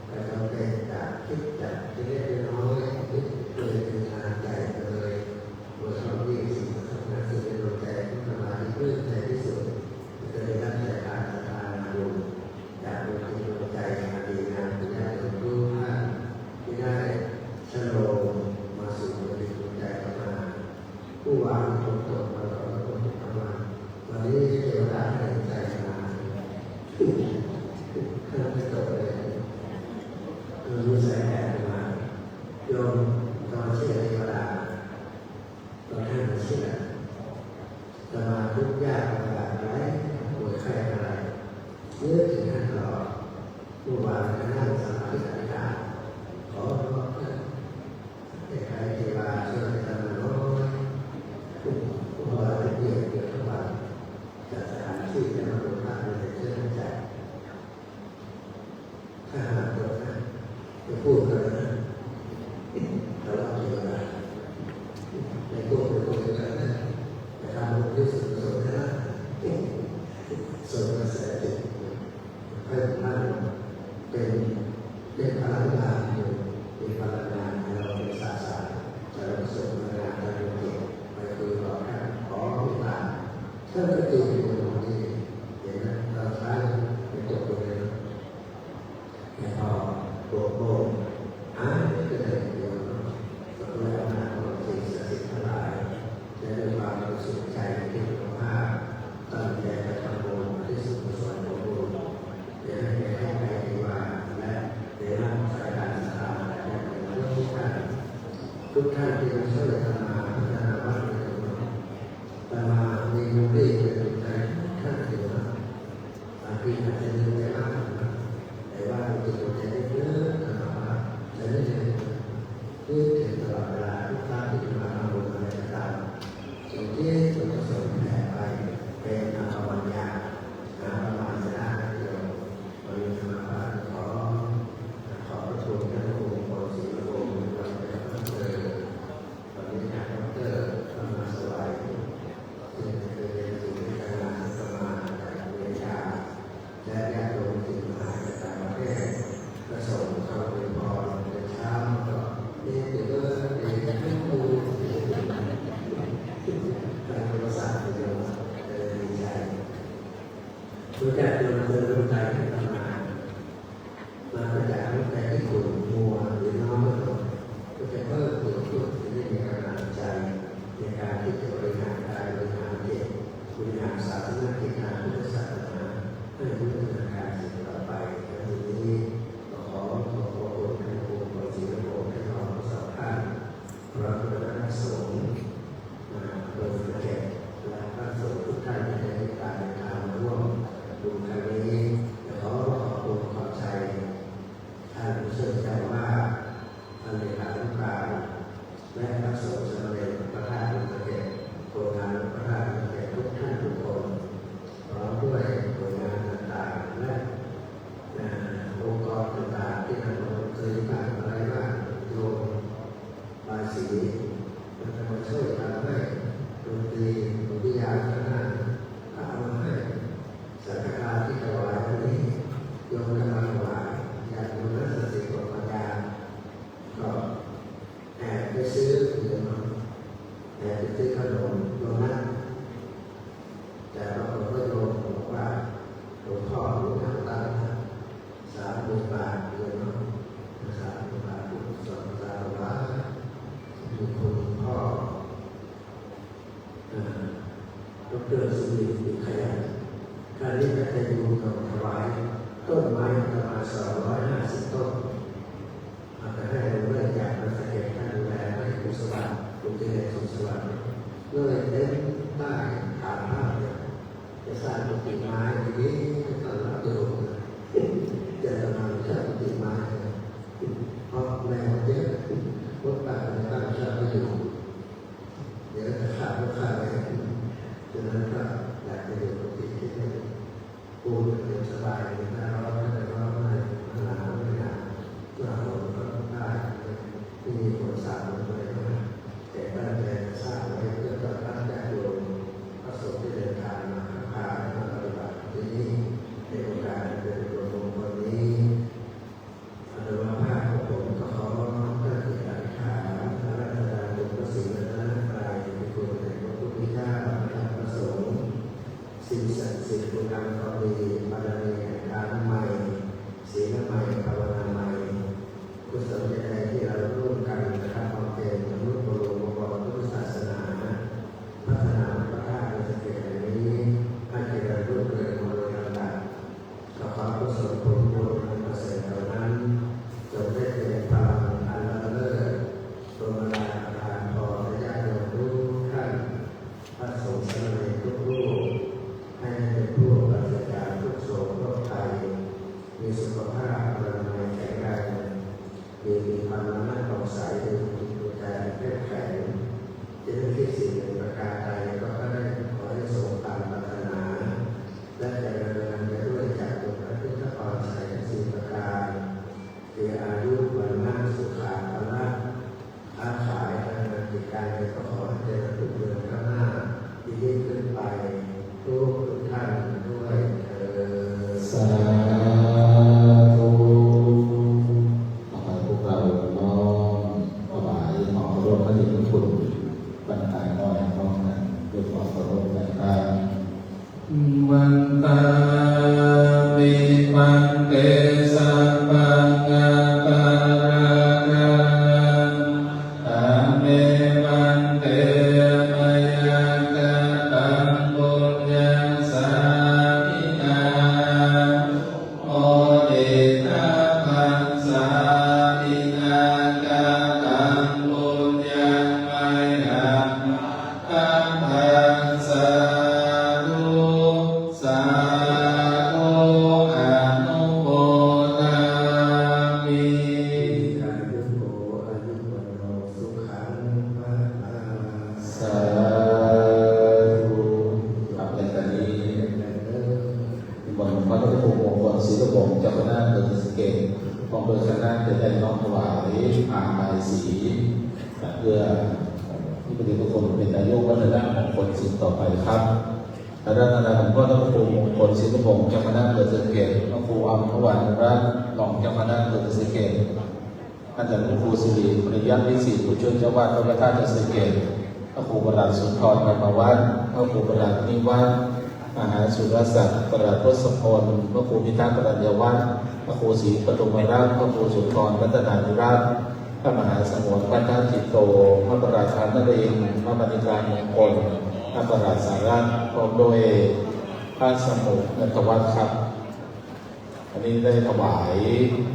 แต่เราเป็นจากคิดจากที่เล็กน้อยคิดเลยเป็นทางใจเลยตัวชอบที่สิ่งที่ทำงานที่เป็นดวงใจที่ทำงานที่เพื่อใจที่สุดจะได้รับใจการศรัทธาบุญจากดวงจิตดวงใจงานดีงานที่ได้รู้ท่านที่ได้ชโลมมาสู่ดวงจิตดวงใจมาผู้วางตรงตรงมาต่อตรงตรงมาวันนี้เทวดาให้ใจมาท่านไม่ตกเลยรู้ใจแอบมาโยมตอนเชื่อเทวดาตอนท่านเชื่อจะมาทุกข์ยากลำบากไรป่วยไข้อะไรเยอะถึงท่านหรอผู้วางจะนั่งสมาธิอธิษฐานขอร้องท่านให้ใครเทวดาช่วยทำน้อยผู้วางจะเกี่ยวเกี่ยวทุกวันจัดสถานที่จะมาดูภาพในเชื่อใจถ้าหากตัวนั้นจะพูดกันนะแต่ว่าเทวดาในพวกเป็นคนเดียวกันนะแต่ทำบุญที่สุดสุดนะส่วนกระแสจิตให้ท่านเป็นพลังงานอยู่เป็นพลังงานเราเป็นศาสนาจะเราส่งพลังงานทางดวงจิตไปคุยกับท่านขอเวลาท่านก็ตีอยู่ตรงนี้เห็นไหมเราใช้เป็นตัว ทุกท่านที่มาช่วยทำมาพัฒนาบ้านเมืองแต่มาในมุมที่เป็นใจท่านถือว่าบางทีอาจจะลืมไปบ้างแต่ว่าเราจะใจได้เยอะนะครับจะได้เห็นพูดถึงตลอดเวลาทุกท่านที่มาทำบุญอะไรต่างๆสิ่งที่จุดประสงค์แผ่ไปเป็นอาภรญาประมาณจะได้เดียวเราจะมาขอประชุมกันในองค์กรศิลปะเราจะมาเจอตอนนี้ดร.มาสวายซึ่งเป็นสิ่งที่การงานสมาจากอเมริกาและญาติโยมที่มาจากต่างประเทศประสงค์เข้าไปพรในเช้าก็เรียนเรื่องให้ครูการภาษาเดียวดีใจรู้จักโยมเดินรู้ใจให้ทำงานมาจากรู้ใจที่ขุ่นมัวหรือน้อยก็จะเพิ่มตัวขึ้นที่มีกำลังใจในการที่จะบริหารกายบริหารจิตบริหารศาสนากิจการพุทธศาสนาให้รู้ดำเนินการสิ่งต่อไปในวันนี้ขอขอบคุณท่านครูบาศิลปะให้เราสอบท่านพระพุทธสงฆ์โดยประเทศและพระสงฆ์ทุกท่านที่ได้การทำร่วมบุญครั้งนี้ขอขอบคุณขอบใจท่านผู้เชี่ยวชาญว่าท่านเลขาธิการและพระสงฆ์สมเด็จพระธาตุประเทศโครงการพระธาตุประเทศทุกท่านทุกคนพร้อมด้วยหน่วยงานต่างๆและองค์กรต่างๆที่ท่านเคยผ่านอะไรบ้างโยมบาสีมันจะมาช่วยทำให้ดนตรีวิทยาคณะเอามาให้สังฆทานที่ถวายวันนี้โยมกำลังถวายอยากดูนักศิลปปัญญาก็แอบไปซื้อเดี๋ยวแอบไปซื้อขนมโยมนะแต่เราก็โยมบอกว่าหลวงพ่อหลวงพ่อตา30 บาทเดือนเนาะ30 บาททุกสองสามบาทมีคุณพ่อดร.สุรินทร์ขยันการนี้จะเป็นบุญของถวายต้นไม้ประมาณ250 ต้นอาจจะให้เราเลื่อนจากพระสเกตท่านดูแลให้คุณสวัสดิ์คุณเจริญสุขสวัสดิ์เลื่อนเล่นใต้ฐานภาพเนี่ยจะสร้างต้นไม้ดีๆตอนรับโยมจะทำสร้างต้นไม้เพราะแรงเยอะรถป่าในบ้านชาวไม่อยู่เดี๋ยวจะขาดรถขาดไปฉะนั้นก็อยากจะอยู่กับที่ที่นี่ปูนเป็นสบายถ้าเราไม่ได้ร้อนไม่หนาวไม่หนาวเราก็ได้ที่มีผลสารเลยนะแต่ตั้งใจสร้างไว้เพื่อต้อนรับญาติโยมพระสงฆ์ที่เดินทางมาพามาปฏิบัติที่นี่ในโอกาสเดินโปรโมทวันนี้อนุภาพของผมก็ขอตั้งจิตอธิษฐานพระราชดำเนินพระศรีรัตนตรัยเป็นคุณแห่งพระพุทธเจ้าพระสงฆ์สิ่งศักดิ์สิทธิ์คุณงามความดีบารมีแห่งทานใหม่ศีลใหม่ภาวนาใหม่กุศลใดๆที่เราร่วมกันทำความเพียรบรรลุบรมบรมพุทธศาสนาพัฒนาพระธาตุประเทศแห่งนี้ให้เจริญรุ่งเรืองมาโดยลำดับขอความกุศลผลบุญอันประเสริฐเหล่านั้นจงได้เป็นพลังอันเลิศโดยมาลาประทานพรและญาติโยมทุกท่านพระสงฆ์สามเณรทุกรูปให้เป็นผู้ปราศจากทุกโศกโรคภัยมีสุขภาพพลังงานแข็งแรงมีความมั่นคงใสมีจิตใจเข้มแข็งจะได้คิดสิ่งหนึ่งประการใดก็ได้ขอให้ทรงตามปรารถนาและจะดำเนินไปด้วยจากตัวพระพุทธพรชัยสี่ประการคืออายุวันมั่นสุขาภละค้าขายการงานกิจการก็ขอให้เจริญรุ่งเรืองข้างหน้ายิ่งขึ้นไปทุกท่านด้วยเถิดสาธุขอให้พวกเราน้อมถวายขอรวมพระเดชพระคุณบรรทายน้อยน้องนั้นด้วยความเคารพนะครับวันตามิมันเตสัพพังกาการังตาเมมันเตมยังกตังปุญญสาธินาโอเดทาปัสสาธินากตังปุญญ สเกตของโดยคณะจะได้น้อมถวายผ่านบายสีเพื่อที่ประเดชพระคุณเป็นนายกวัฒนธรรมของคนสิงต่อไปครับอาจารย์หลวงพ่อท่านครูมงคลศิลปพงศ์เจ้าคณะอำเภอศรีสะเกษพระครูอัมพวันรัตน์รองเจ้าคณะอำเภอศรีสะเกษอาจารย์ครูสิริปริยัติวิสิทธิ์ผู้ช่วยเจ้าวาดพระประธานศรีสะเกษพระครูประหลัดสุนทรกรรมวัฒน์พระครูประหลัดนิวัฒน์มหาสุรศักดิ์ประหลัดทศพลพระครูพิทักษ์ประหลัดเยาวัฒน์พระครูศรีปฐุมราชพระครูสุนทรรัตนาธิราชพระมหาสมุนพันธจิตโตพระประหลัดชานนเรศพระบริการมงคลพระประหลัดสารัตน์พร้อมโดยพระสมุนันทวัฒน์ครับอันนี้ได้ถวาย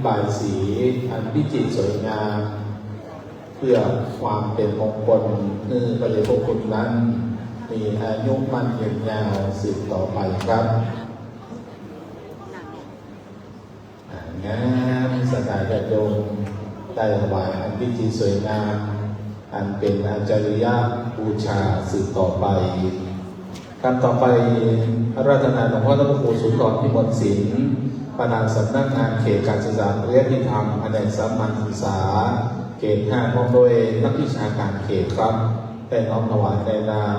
บายสีอันพิจิตรสวยงามเพื่อความเป็นมงคลคือพระเดชพระคุณนั้นมีอายุมั่นยืนยาวสืบต่อไปครับงานสถานโยมได้ถวายอันพิจิตรสวยงามอันเป็นอาจาริยบูชาสืบต่อไปการต่อไปอาราธนาหลวงพ่อท่านพระครูสุนทรพิมลศิลป์ประธานสำนักงานเขตการศึกษาปริยัติธรรมแผนกสามัญศึกษาเขต5พร้อมโดยนักวิชาการเขตครับได้น้อมถวายในนาม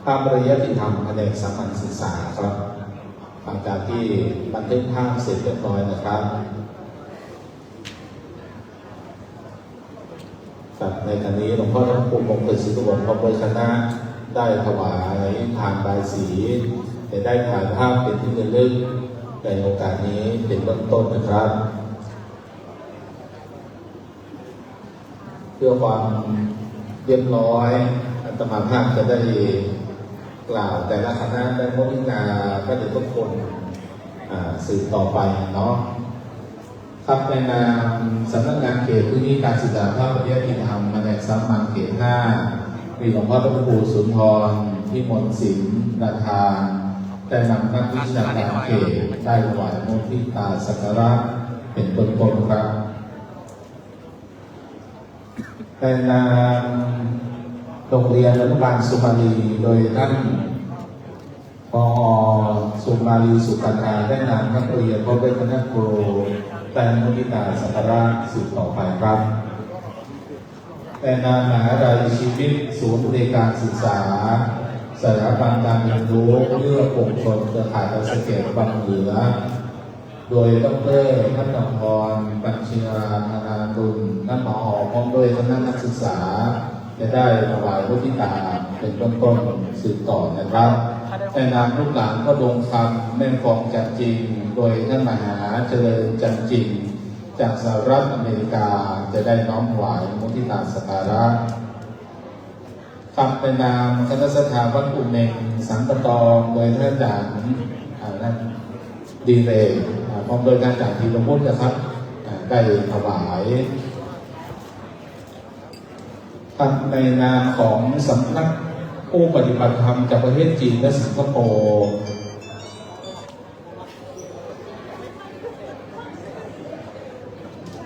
พระปริยัติธรรมแผนกสามัญศึกษาครับหลังจากที่บันทึกภาพเสร็จเรียบร้อยนะครับในครั้งนี้หลวงพ่อท่านครูมงคลศิลปวงศ์พร้อมโดยคณะได้ถวายผ่านบายสีได้ถ่ายภาพเป็นที่ระลึกในโอกาสนี้เป็นเบื้องต้นนะครับเพื่อความเรียบร้อยอาตมาภาพจะได้กล่าวแต่ละคณะได้โมทินาพระเดชพระคุณสืบต่อไปเนาะครับในนามสำนักงานเขตพื้นที่การศึกษาภาคปริยัติธรรมแผนกสามัญเขต5มีหลวงพ่อพระครูสุนทรพิมลศิลป์ประธานได้นำนักวิชาการเขตได้ถวายโมทิตาสักการะเป็นต้นครับในนามโรงเรียนอนุบาลสุมาลีโดยท่านปอสุมาลีสุกัญญาได้นำนักเรียนพร้อมด้วยคณะครูแต่โมทิตาสักการะสืบต่อไปครับแต่นามมหาวิทยาลัยชีวิตศูนย์บริการศึกษาสถาบันการเรียนรู้เพื่อปกครองเครือข่ายการศึกษาบางเหนือโดยดร.พัฒนพรปัญชีราธนาดุลนักหมอพร้อมด้วยคณะนักศึกษาจะได้ถวายพุทธิตาเป็นต้นสืบต่อนะครับในนามลูกหลานก็ดงคำแม่ฟองจันจริงโดยท่านมหาเจริญจันจริงจากสหรัฐอเมริกาจะได้น้อมถวายมุทิตาสักการะคำเป็นนามคณะสถาวัดอุเมงสังกตองโดยท่านอาจารย์นั่นดีเลยพร้อมโดยการจัดทีละมุนนะครับได้ถวายคำในนามของสำนักผู้ปฏิบัติธรรมจากประเทศจีนและสิงคโปร์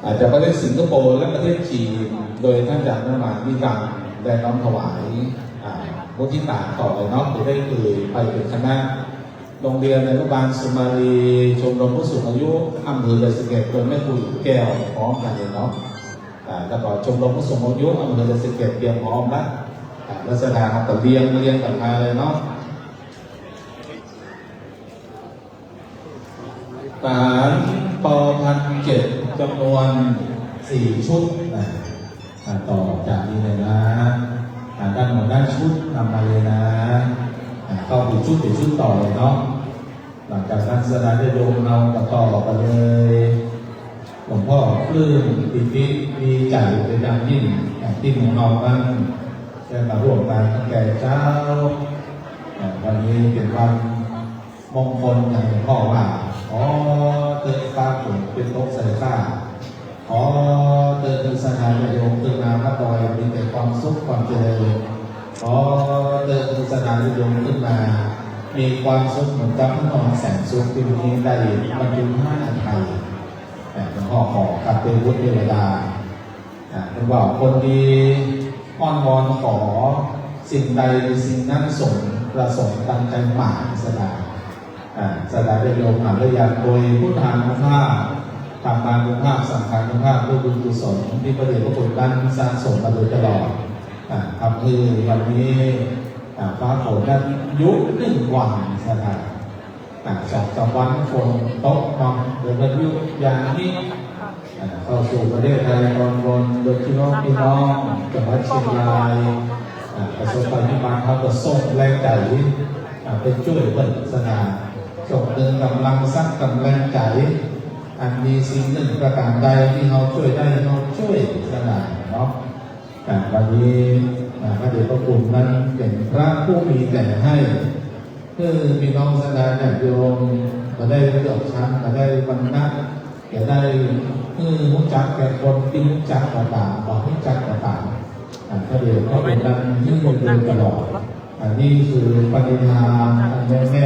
อาจจะประเทศสิงคโปร์และประเทศจีนโดยท่านอาจารย์นมาวิการได้น้อมถวายมุทิตาต่อเลยเนาะจะได้ไปเป็นคณะโรงเรียนอนุบาลสุมาลีชมรมผู้สูงอายุอำเภอเลยสะเกษโดยแม่ครูแก้วพร้อมกันเลยเนาะแล้วก็ชมรมผู้สูงอายุอำเภอเลยสะเกษเตรียมพร้อมแล้วลักษณะกับเรียงกันมาเลยเนาะฐานป.1,700จำนวน4ชุดต่อจากนี้เลยนะด้านหมดด้านชุดนำมาเลยนะเข้าถึงชุดต่อเลยเนาะหลังจากนั้นสถานได้โยมเราต่อไปเลยหลวงพ่อปลื้มปิติมีใจเป็นอย่างยิ่งที่หมู่เราบ้างได้มาร่วมกันตั้งแต่เช้าวันนี้เป็นวันมงคลอย่างหลวงพ่อว่าเติมฟ้าฝนเป็นโต๊ะใส่ข้าเติมสถานโยมขึ้นมาพระดอยมีแต่ความสุขความเจริญเติมสถานโยมขึ้นมามีความสุขเหมือนกับนอนแสนสุขที่นี้ได้บรรจุ5 ไทยหลวงพ่อขอกับเป็นวุฒิเวลาเป็นว่าคนดีอ้อนวอนขอสิ่งใดในสิ่งนั้นสมประสงค์ตั้งใจหมายสดาโยมหาเรียนโดยผู้ทานพระ ทำงานคุณภาพสังขารคุณภาพด้วยบุญกุศลที่พระเดชพระคุณท่านสร้างสมมาโดยตลอดทำให้วันนี้ฟ้าฝนนั้นยุบ1 วันนะครับ2-3 วันฝนตกเนาะเดี๋ยวมันยุบอย่างนี้เข้าสู่ประเทศไทยตอนบนโดยพี่น้องจังหวัดเชียงรายประสบภัยพิบัติเขาก็ส่งแรงใจเป็นช่วยเปิดศาสนาส่งเดินกำลังสร้างกำลังใจอันมีสิ่งหนึ่งประการใดที่เราช่วยได้เราช่วยศาสนาเนาะวันนี้พระเดชพระคุณนั้นเป็นพระผู้มีแต่ให้คือพี่น้องศาสนาญาติโยมมาได้เลือกชั้นมาได้บรรณะจะได้รู้จักแก่คนที่รู้จักต่างๆบอกรู้จักต่างๆพระเดชพระคุณนั้นที่มีอยู่ตลอดอันนี้คือปฏิญาณแม่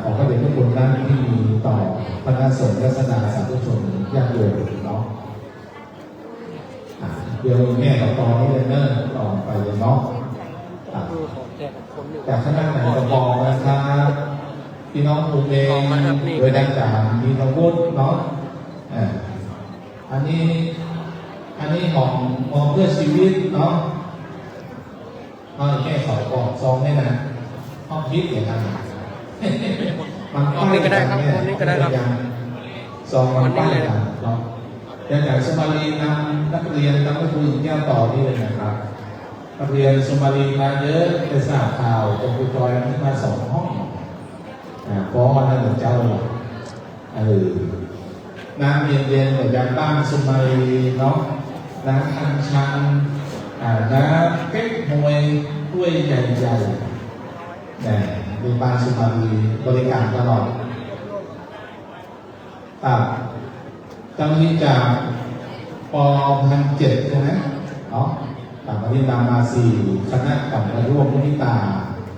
ของพระเดชพระคุณนั้นที่มีต่อคณะสงฆ์และศาสนาสาธุชนญาติโยมเนาะเดี๋ยวแม่ต่อนี้เลยเนอะต่อไปเลยเนาะจากคณะไหนก็บอกนะครับพี่น้องภูมิเองโดยดังจากมีน้องวุฒิเนาะอันนี้ของเพื่อชีวิตเนาะแม่ขอบอกซองนี่นะห้องคิดอย่างนั้นมันป้ายกันแม่ซองมันป้ายกันเนาะอย่างสมารีนำนักเรียนนำนักเรียนแก้วต่อนี่เลยนะครับนักเรียนสมารีมาเยอะไปทราบข่าวจะคุยจอยขึ้นมา2 ห้องเพราะว่านั่นเจ้าน้ำเย็นๆแบบยามบ้านสมารีเนาะน้ำอัญชันน้ำเก๊กฮวยถ้วยใหญ่ๆในบ้านสมารีบริการตลอดเจ้าหน้าที่จากป.107ใช่ไหมเนาะวันนี้นำมา4 คณะกับมาร่วมมุทิตา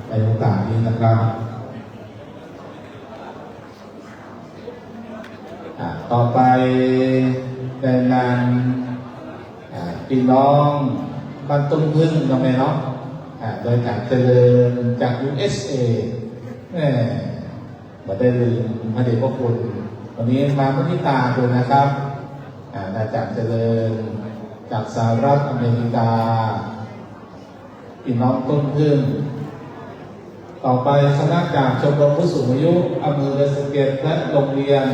ในโอกาสนี้นะครับต่อไปในงานพี่น้องบ้านต้นพึ่งทำไมเนาะโดยการเจริญจาก USA มาได้ลืมพระเดชพระคุณวันนี้มามุทิตาด้วยนะครับจากเจริญจากสหรัฐอเมริกาพี่น้องต้นพึ่งต่อไปคณะจากชมรมผู้สูงอายุอำเภอดอยสะเก็ดและโรงเรียน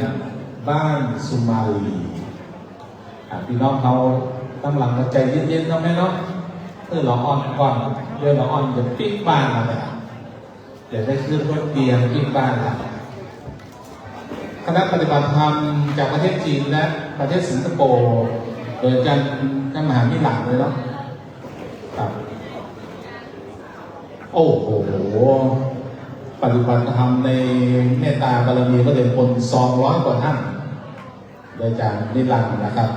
บ้านสุมาลีพี่น้องเขาตั้งหลังใจเย็นๆเนาะแม่เนาะเราอ่อนก่อนเดี๋ยวเราอ่อนจะปิ๊กบ้านอะไรเดี๋ยวได้ขึ้นรถเตียงปิ๊กบ้านคณะปฏิบัติธรรมจากประเทศจีนและประเทศสิงคโปร์โดยอาจารย์มหาวิหลังเลยเนาะครับโอ้โหปฏิบัติธรรมในเมตตาบารมีพระเดชคุณ200 กว่าท่านโดยอาจารย์นิรันดร์นะครับ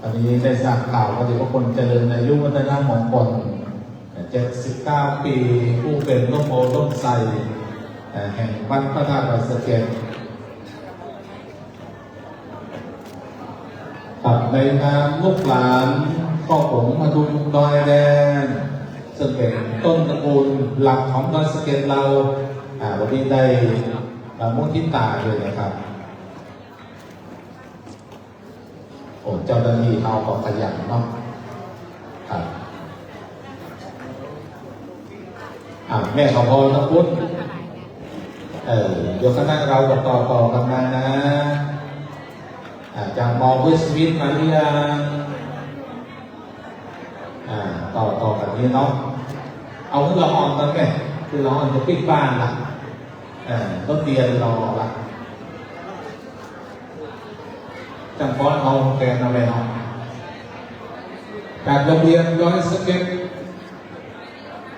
ตอนนี้ได้ทราบข่าวพระเดชพระคุณเจริญอายุวัฒนมงคล79 ปีผู้เป็นร่มโพร่มไทรแห่งวัดพระธาตุดอยสะเก็ดในนามลูกหลานพ่อผมมาดุงดอยแดงซึ่งเป็นต้นตระกูลหลักของดอยสะเก็ดเราวันนี้ได้มุทิตาเลยนะครับโอ้เจ้าหน้าที่เอาของขยันเนาะครับแม่ขอพรนะพุทธเดี๋ยวคณะเราต่อกันมานะจากมอเพื่อชีวิตมาหรือยังต่อกันนี้เนาะเอาให้เราอ่อนกันไงคือเราอ่อนจะปิดบ้านละต้นเตียนรอละจังฟ้อนเอาแกนอะไรเนาะจากโรงเรียนร้อยสเก็ต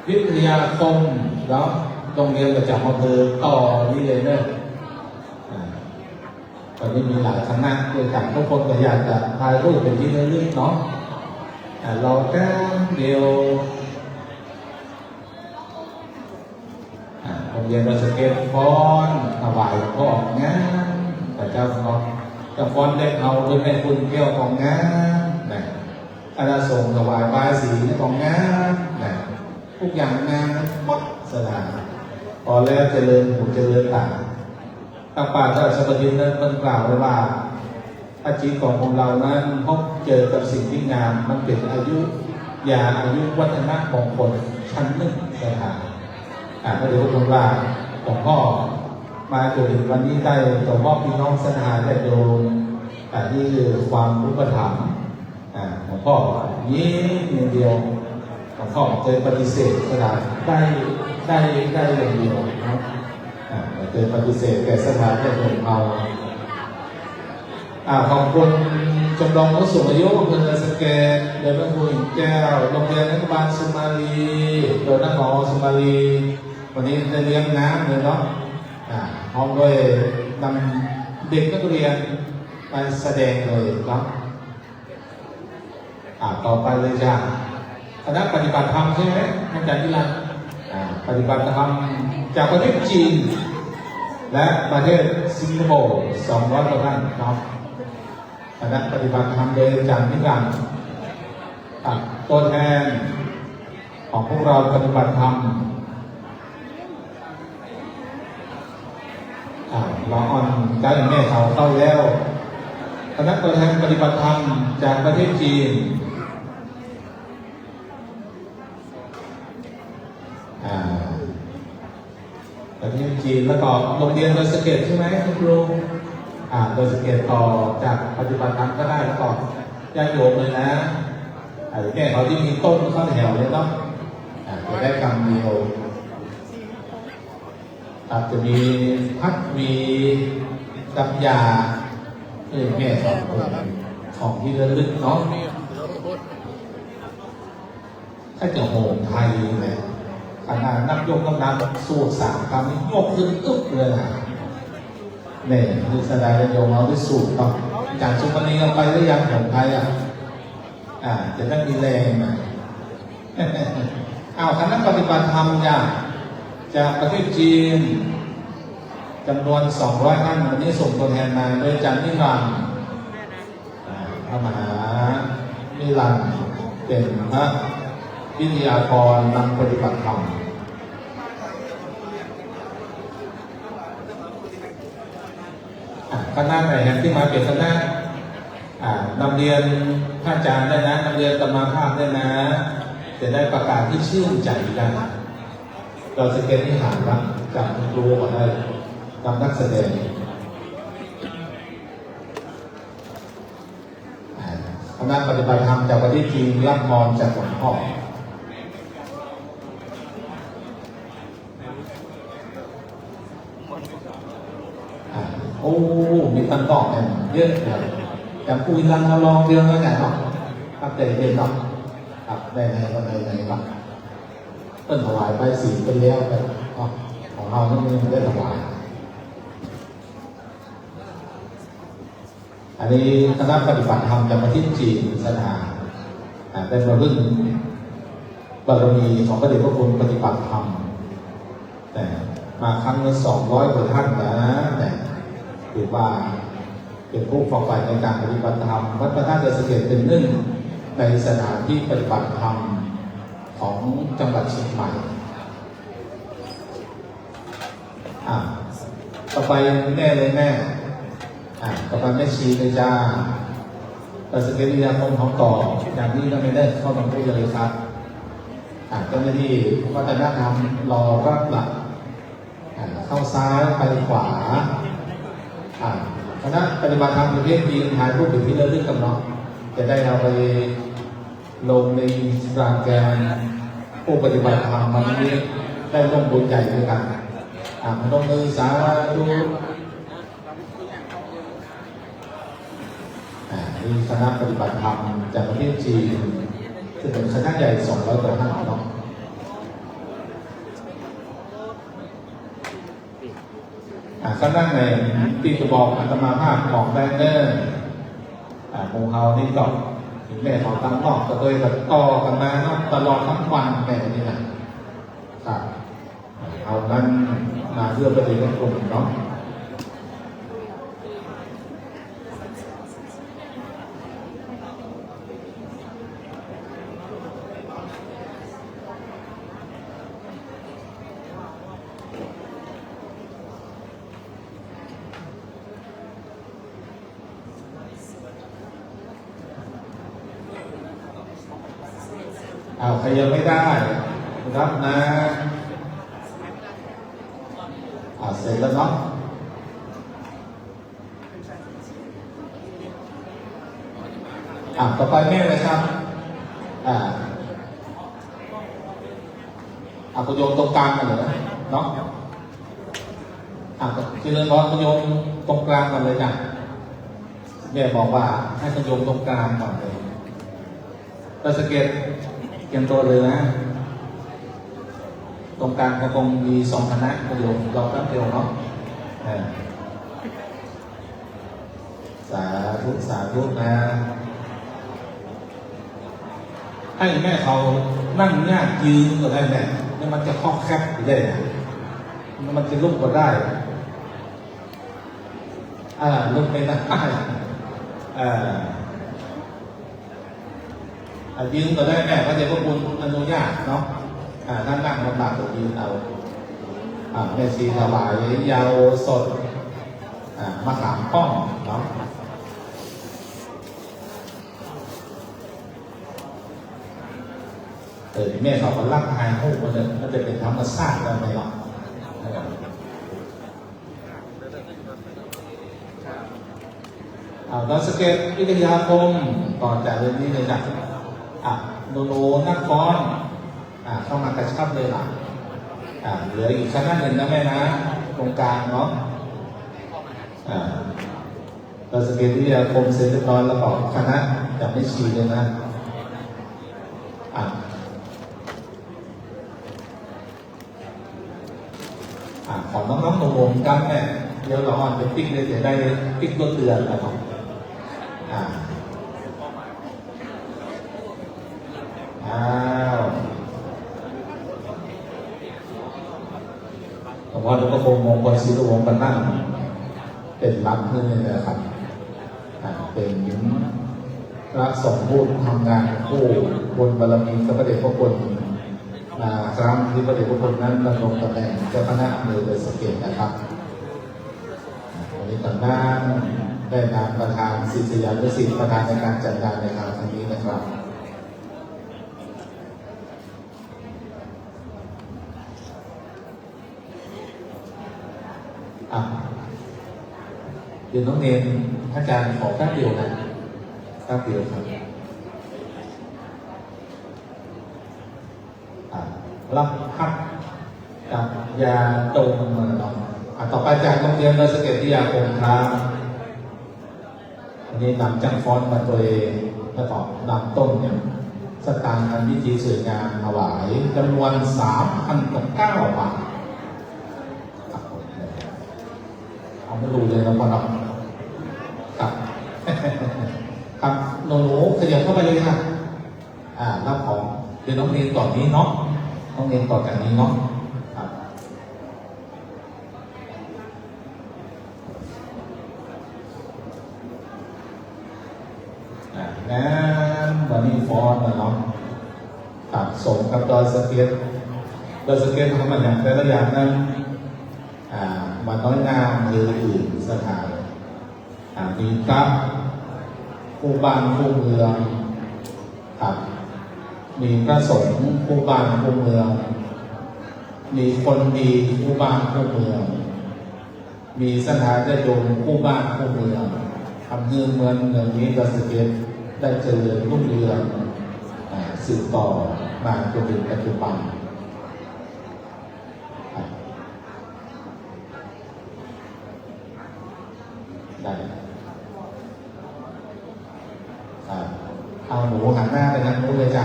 วิทยาคมแล้วโรงเรียนประจำอำเภอต่อนี่เลยเนอะตอนนี้มีหลายคณะด้วยกันทุกคนก็อยากจะถ่ายรูปเป็นที่ระลึกเนาะเราแค่เดียวโรงเรียนเราสเก็ตฟอนถวายก็ออกงานแต่เจ้าของจะฟอนเล็กเอาด้วยในคุณเกี่ยวของงานคณะสงฆ์ถวายบายสีของงานทุกอย่างงานหมดสลายพอแล้วเจริญหูเจริญตาตาป่าพระราชบดินทร์นั้นมันกล่าวไว้ว่า อาชีพของเรานั้นพบเจอกับสิ่งที่งามมันเป็นอายุวัฒนะของคนชั้นหนึ่งนะครับพระเดชพระคุณว่าหลวงพ่อมาจนถึงวันนี้ได้หลวงพ่อพี่น้องสนาได้โดนนี่คือความอุปถัมภ์หลวงพ่อยิ้มเดียวหลวงพ่อเจอปฏิเสธขนาดได้อย่างเดียวนะเจอปฏิเสธแต่สถานที่ของเราขอบคุณจำลองผู้สูงอายุอำเภอสะเกษโดยแม่ครูหญิงแก้วโรงเรียนอนุบาลสุมาลีโดยนักหมอสุมาลีวันนี้ได้เลี้ยงน้ำเลยเนาะพร้อมด้วยนำเด็กนักเรียนไปแสดงเลยครับต่อไปเลยจ้ะคณะปฏิบัติธรรมใช่ไหมอาจารย์นิรันดร์ปฏิบัติธรรมจากประเทศจีนและประเทศสิงคโปร์200 กว่าท่านครับคณะปฏิบัติธรรมโดยอาจารย์นิรันดร์ตัวแทนของพวกเราปฏิบัติธรรมเราอ่อนได้แม่เขาเข้าแล้วคณะตัวแทนปฏิบัติธรรมจากประเทศจีนประเทศจีนแล้วก็โรงเรียนโดยสเกตใช่ไหมคุณครูโดยสเกตต่อจากปฏิบัติธรรมก็ได้แล้วก็ญาติโยมเลยนะแม่เขาที่มีต้นข้าวแถวเลยเนาะจะได้กำเดียวจะมีพัดมีกับยาแม่ของที่ระลึกเนาะถ้าจะโหมไทยเลยขนาดนักยกน้ำหนักสูตร3 คำนี่ยกขึ้นอึ๊บเลยนะเนี่ยคือแสดงโยมเอาด้วยสูตรครับจากสุพรรณีเอาไปได้ยังของไทยจะได้มีแรงหน่อยคณะปฏิบัติธรรมจากประเทศจีนจำนวน200 ท่านวันนี้ส่งตัวแทนมาโดยอาจารย์นิรันดร์พระมหานิรันดร์เป็นพระวิทยากรนำปฏิบัติธรรมคณะไหนที่มาเป็นคณะนำเรียนพระอาจารย์ได้นะนำเรียนกรรมภาพได้นะจะได้ประกาศที่ชื่นใจกันเราจะเกณฑ์ที่หาว่าจากครูก็ได้นำนักแสดงคณะปฏิบัติธรรมจากประเทศจีนรับมรจากหลวงพ่อมีตั้งกล้องเยอะเลยอย่างคุยรังเราลองเรื่องแล้วไงเนาะครับเด่นเนาะครับได้ไงก็ได้ไงบ้างเปิ้ลถวายไปสีไปแล้วไปของเราต้องไม่ได้ถวายอันนี้คณะปฏิบัติธรรมจากประเทศจีนสถานเป็นมาพึ่งบารมีของพระเดชพระคุณปฏิบัติธรรมแต่มาครั้งละ200 กว่าท่านนะแต่ถือว่าเป็นผู้ฝักใฝ่ในการปฏิบัติธรรมวัดพระธาตุดอยสะเก็ดเป็นหนึ่งในสถานที่ปฏิบัติธรรมของจังหวัดเชียงใหม่ต่อไปแม่เลยแม่ต่อไปแม่ชีเลยจ้าดอยสะเก็ดวิทยาคมของต่ออย่างนี้ก็ไม่ได้เข้ามาพูดเลยครับเจ้าหน้าที่วัฒนธรรมรอรับหลักเข้าซ้ายไปขวาคณะปฏิบัติธรรมประเภทดีถ่ายรูปเป็นที่ระลึกกันเนาะจะได้เอาไปลงในรางแกนผู้ปฏิบัติธรรมวันนี้ได้ร่วมบุญใหญ่ด้วยกันพนมมือสาธุมีคณะปฏิบัติธรรมจากประเทศจีนซึ่งเป็นคณะใหญ่200 กว่าท่านเนาะก็นั่งในปีกระบอกอัตมาภาพของแบงเนอร์โมเฮานี่ก็แม่ของตั้งนอกก็เลยแบบต่อกันมาตลอดทั้งวันแม่นี่นะครับเอานั้นมาเพื่อประเด็นกลุ่มเนาะ ใครยังไม่ได้รับนะเสร็จแล้วเนาะต่อไปแม่เลยครับคุณโยมตรงกลางกันเลยเนาะคือเรื่องร้อนคุณโยมตรงกลางกันเลยนะแม่บอกว่าให้คุณโยมตรงกลางก่อนเลยเราสังเกตเตรียมตัวเลยนะตรงกลางก็คงมี2 คณะคุณโยมรอแป๊บเดียวเนาะสาธุสาธุนะให้แม่เขานั่งยากยืนก็ได้แม่นี่มันจะคล่องแคบอยู่ได้นะมันจะลุกก็ได้ลุกไปได้ยืนก็ได้แม่ก็จะพวกคุณอนุญาตเนาะนั่งลำบากก็ยืนเอาแม่ชีถวายยาวสดมะขามป้อมเนาะแม่เขาก็รักหายหูมันเลยมันจะเป็นธรรมชาติอะไรหรอกเราสเก็ตวิทยาคมต่อจากเรื่องนี้เลยนะโนนักฟ้อนเข้ามากระชับเลยล่ะเหลืออีกคณะหนึ่งนะแม่นะตรงกลางเนาะเราสเก็ตวิทยาคมเสร็จเรียบร้อยแล้วก็คณะจะไม่ฉีดเลยนะของน้องๆหนุ่มๆกันเนี่ยเดี๋ยวเราอ่อนเป็นติ๊กเลยจะได้ติ๊กรถเดือนนะครับผมว่าหลวงพ่อคงมงคลศิลวงศ์บรรนั่งเป็นรับนี่เลยนะครับเป็นพระสงฆ์ผู้ทำงานผู้บนบารมีพระเดชพระคุณครั้งที่พระเดชพระคุณนั้นดำรงตำแหน่งเจ้าคณะอำเภอดอยสะเก็ดนะครับวันนี้ทางด้านได้นำประธานศิษยานุศิษย์ประธานในการจัดงานในครั้งนี้นะครับเดี๋ยวน้องเนนอาจารย์ขอแป๊บเดียวนะแป๊บเดียวครับรับพัดกับยาตรงต่อไปจากโรงเรียนดอยสะเก็ดวิทยาคมครับอันนี้นำจังฟอนมาตัวเองแล้วก็นำต้นเนี่ยสตางค์อันวิธีสวยงามถวายจำนวน 3,009 บาทเอาไม่รู้เลยนะพ่อครับครับหนูขยับเข้าไปเลยค่ะรับของเดี๋ยวน้องเรียนก่อนนี้เนาะน้องเรียนต่อจากนี้เนาะครับงั้นวันนี้ฟอนนะเนาะตัดส่งกับดอยสะเก็ดทำมันอย่างแต่ละอย่างนั้นมันน้อยงามหรืออื่นสถานมีครับผู้บ้านผู้เมืองครับมีพระสงฆ์ผู้บ้านผู้เมืองมีคนดีผู้บ้านผู้เมืองมีสถานโยมผู้บ้านผู้เมืองทำเมืองนี้ดอยสะเก็ดได้เจริญรุ่งเรืองสืบต่อมาจนถึงปัจจุบันได้เอาหนูหันหน้าไปทางนู้นเลยจ้ะ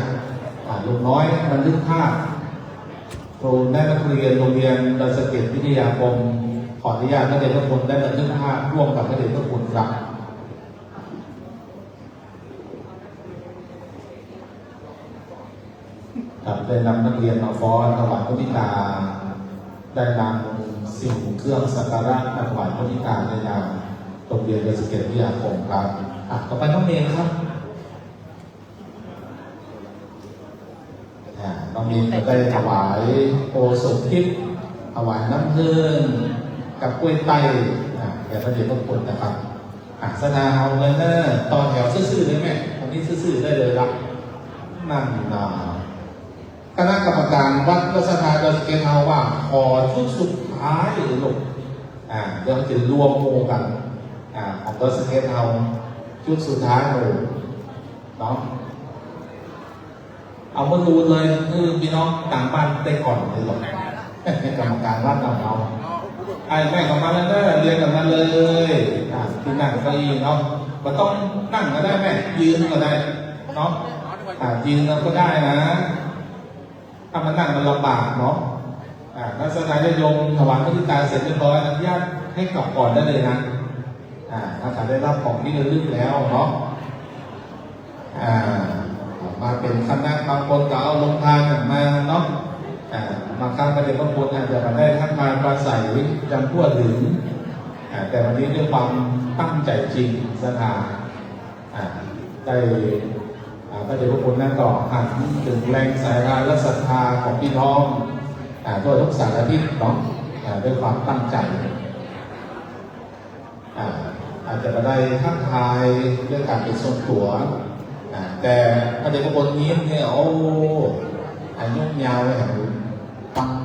ลูกน้อยบันทึกภาพครูได้นักเรียนโรงเรียนดอยสะเก็ดวิทยาคมขออนุญาตพระเดชพระคุณได้บันทึกภาพร่วมกับพระเดชพระคุณครับได้นำนักเรียนมาฟ้อนถวายพระนิตาได้นำสิ่งเครื่องสักการะถวายพระนิตาในนามโรงเรียนดอยสะเก็ดวิทยาคมครับต่อไปน้องเมย์ครับน้องเมย์ก็ได้ถวายโอสถทิพย์ถวายน้ำผึ้งกับกล้วยไต้แด่พระเดชพระคุณนะครับสนาเอาเงินต่อแถวซื่อๆได้ไหมวันนี้ซื่อๆได้เลยละนั่น คณะกรรมการวัดรัชทาดอยสะเก็ตเฮาว่าขอชุดสุดท้ายหรือลูกเดี๋ยวจะรวมโมกันของดอยสะเก็ตเฮาชุดสุดท้ายเลยเนาะเอามาดูเลยคือพี่น้องต่างบ้านได้ก่อนเลยหรอกกรรมการวัดเราไอ้แม่กลับมาแล้วเด้อเรียนกลับมาเลยที่นั่งเก้าอี้เนาะมันต้องนั่งก็ได้แม่ยืนก็ได้เนาะยืนเราก็ได้นะถ้ามันนั่งมันลำบากเนาะนักแสดงได้ยงถวายพระทิตาเสร็จเรียบร้อยอนุญาตให้กลับก่อนได้เลยนะถ้าจะได้รับของที่ระลึกแล้วเนาะมาเป็นคณะบางคนก็เอาลงทานมาเนาะบางครั้งก็เด็กบางคนอาจจะมาได้ทักทายปราศัยจำพวดถึงแต่วันนี้ด้วยความตั้งใจจริงศรัทธาได้พระเดชพระคุณนั่นก็หันถึงแรงสายงานและศรัทธาของพี่น้องทั่วทุกสารทิศเนาะด้วยความตั้งใจอาจจะมาได้ทักทายด้วยการเป็นส่วนตัวแต่พระเดชพระคุณนี้เนี่ยโอ้อายุยาวเลยครับ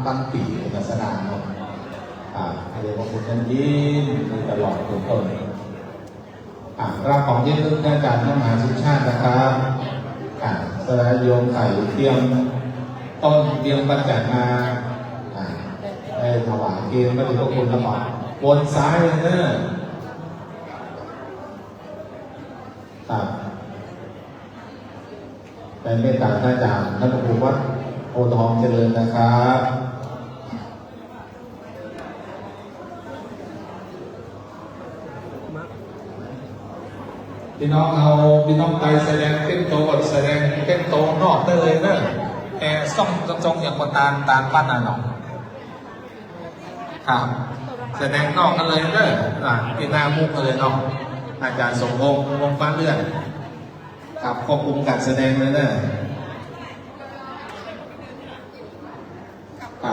ตั้งปีศาสนาเนาะพระเดชพระคุณนั้นยิ้มตลอดทุกคนรับของที่ลึกอาจารย์มหาสุชาตินะครับสลายโยมไข่เตรียมต้นเตรียมปัจจัยมาได้ถวายเกณฑ์พระเดชพระคุณละหมาดบนซ้ายเลยเนอะเป็นเมตตาท่านอาจารย์ท่านพระครูวัดโพธิ์ทองเจริญนะครับพี่น้องเอาพี่น้องไตแสดงเต้นโตก่อนแสดงเต้นโตนอกได้เลยเนอะซ่องอย่างคนตาลปั้นน่ะเนาะครับแสดงนอกกันเลยเนอะที่หน้ามุกกันเลยเนาะอาจารย์สมพงษ์วงฟ้าเลือดครับควบคุมการแสดงเลยเนอะ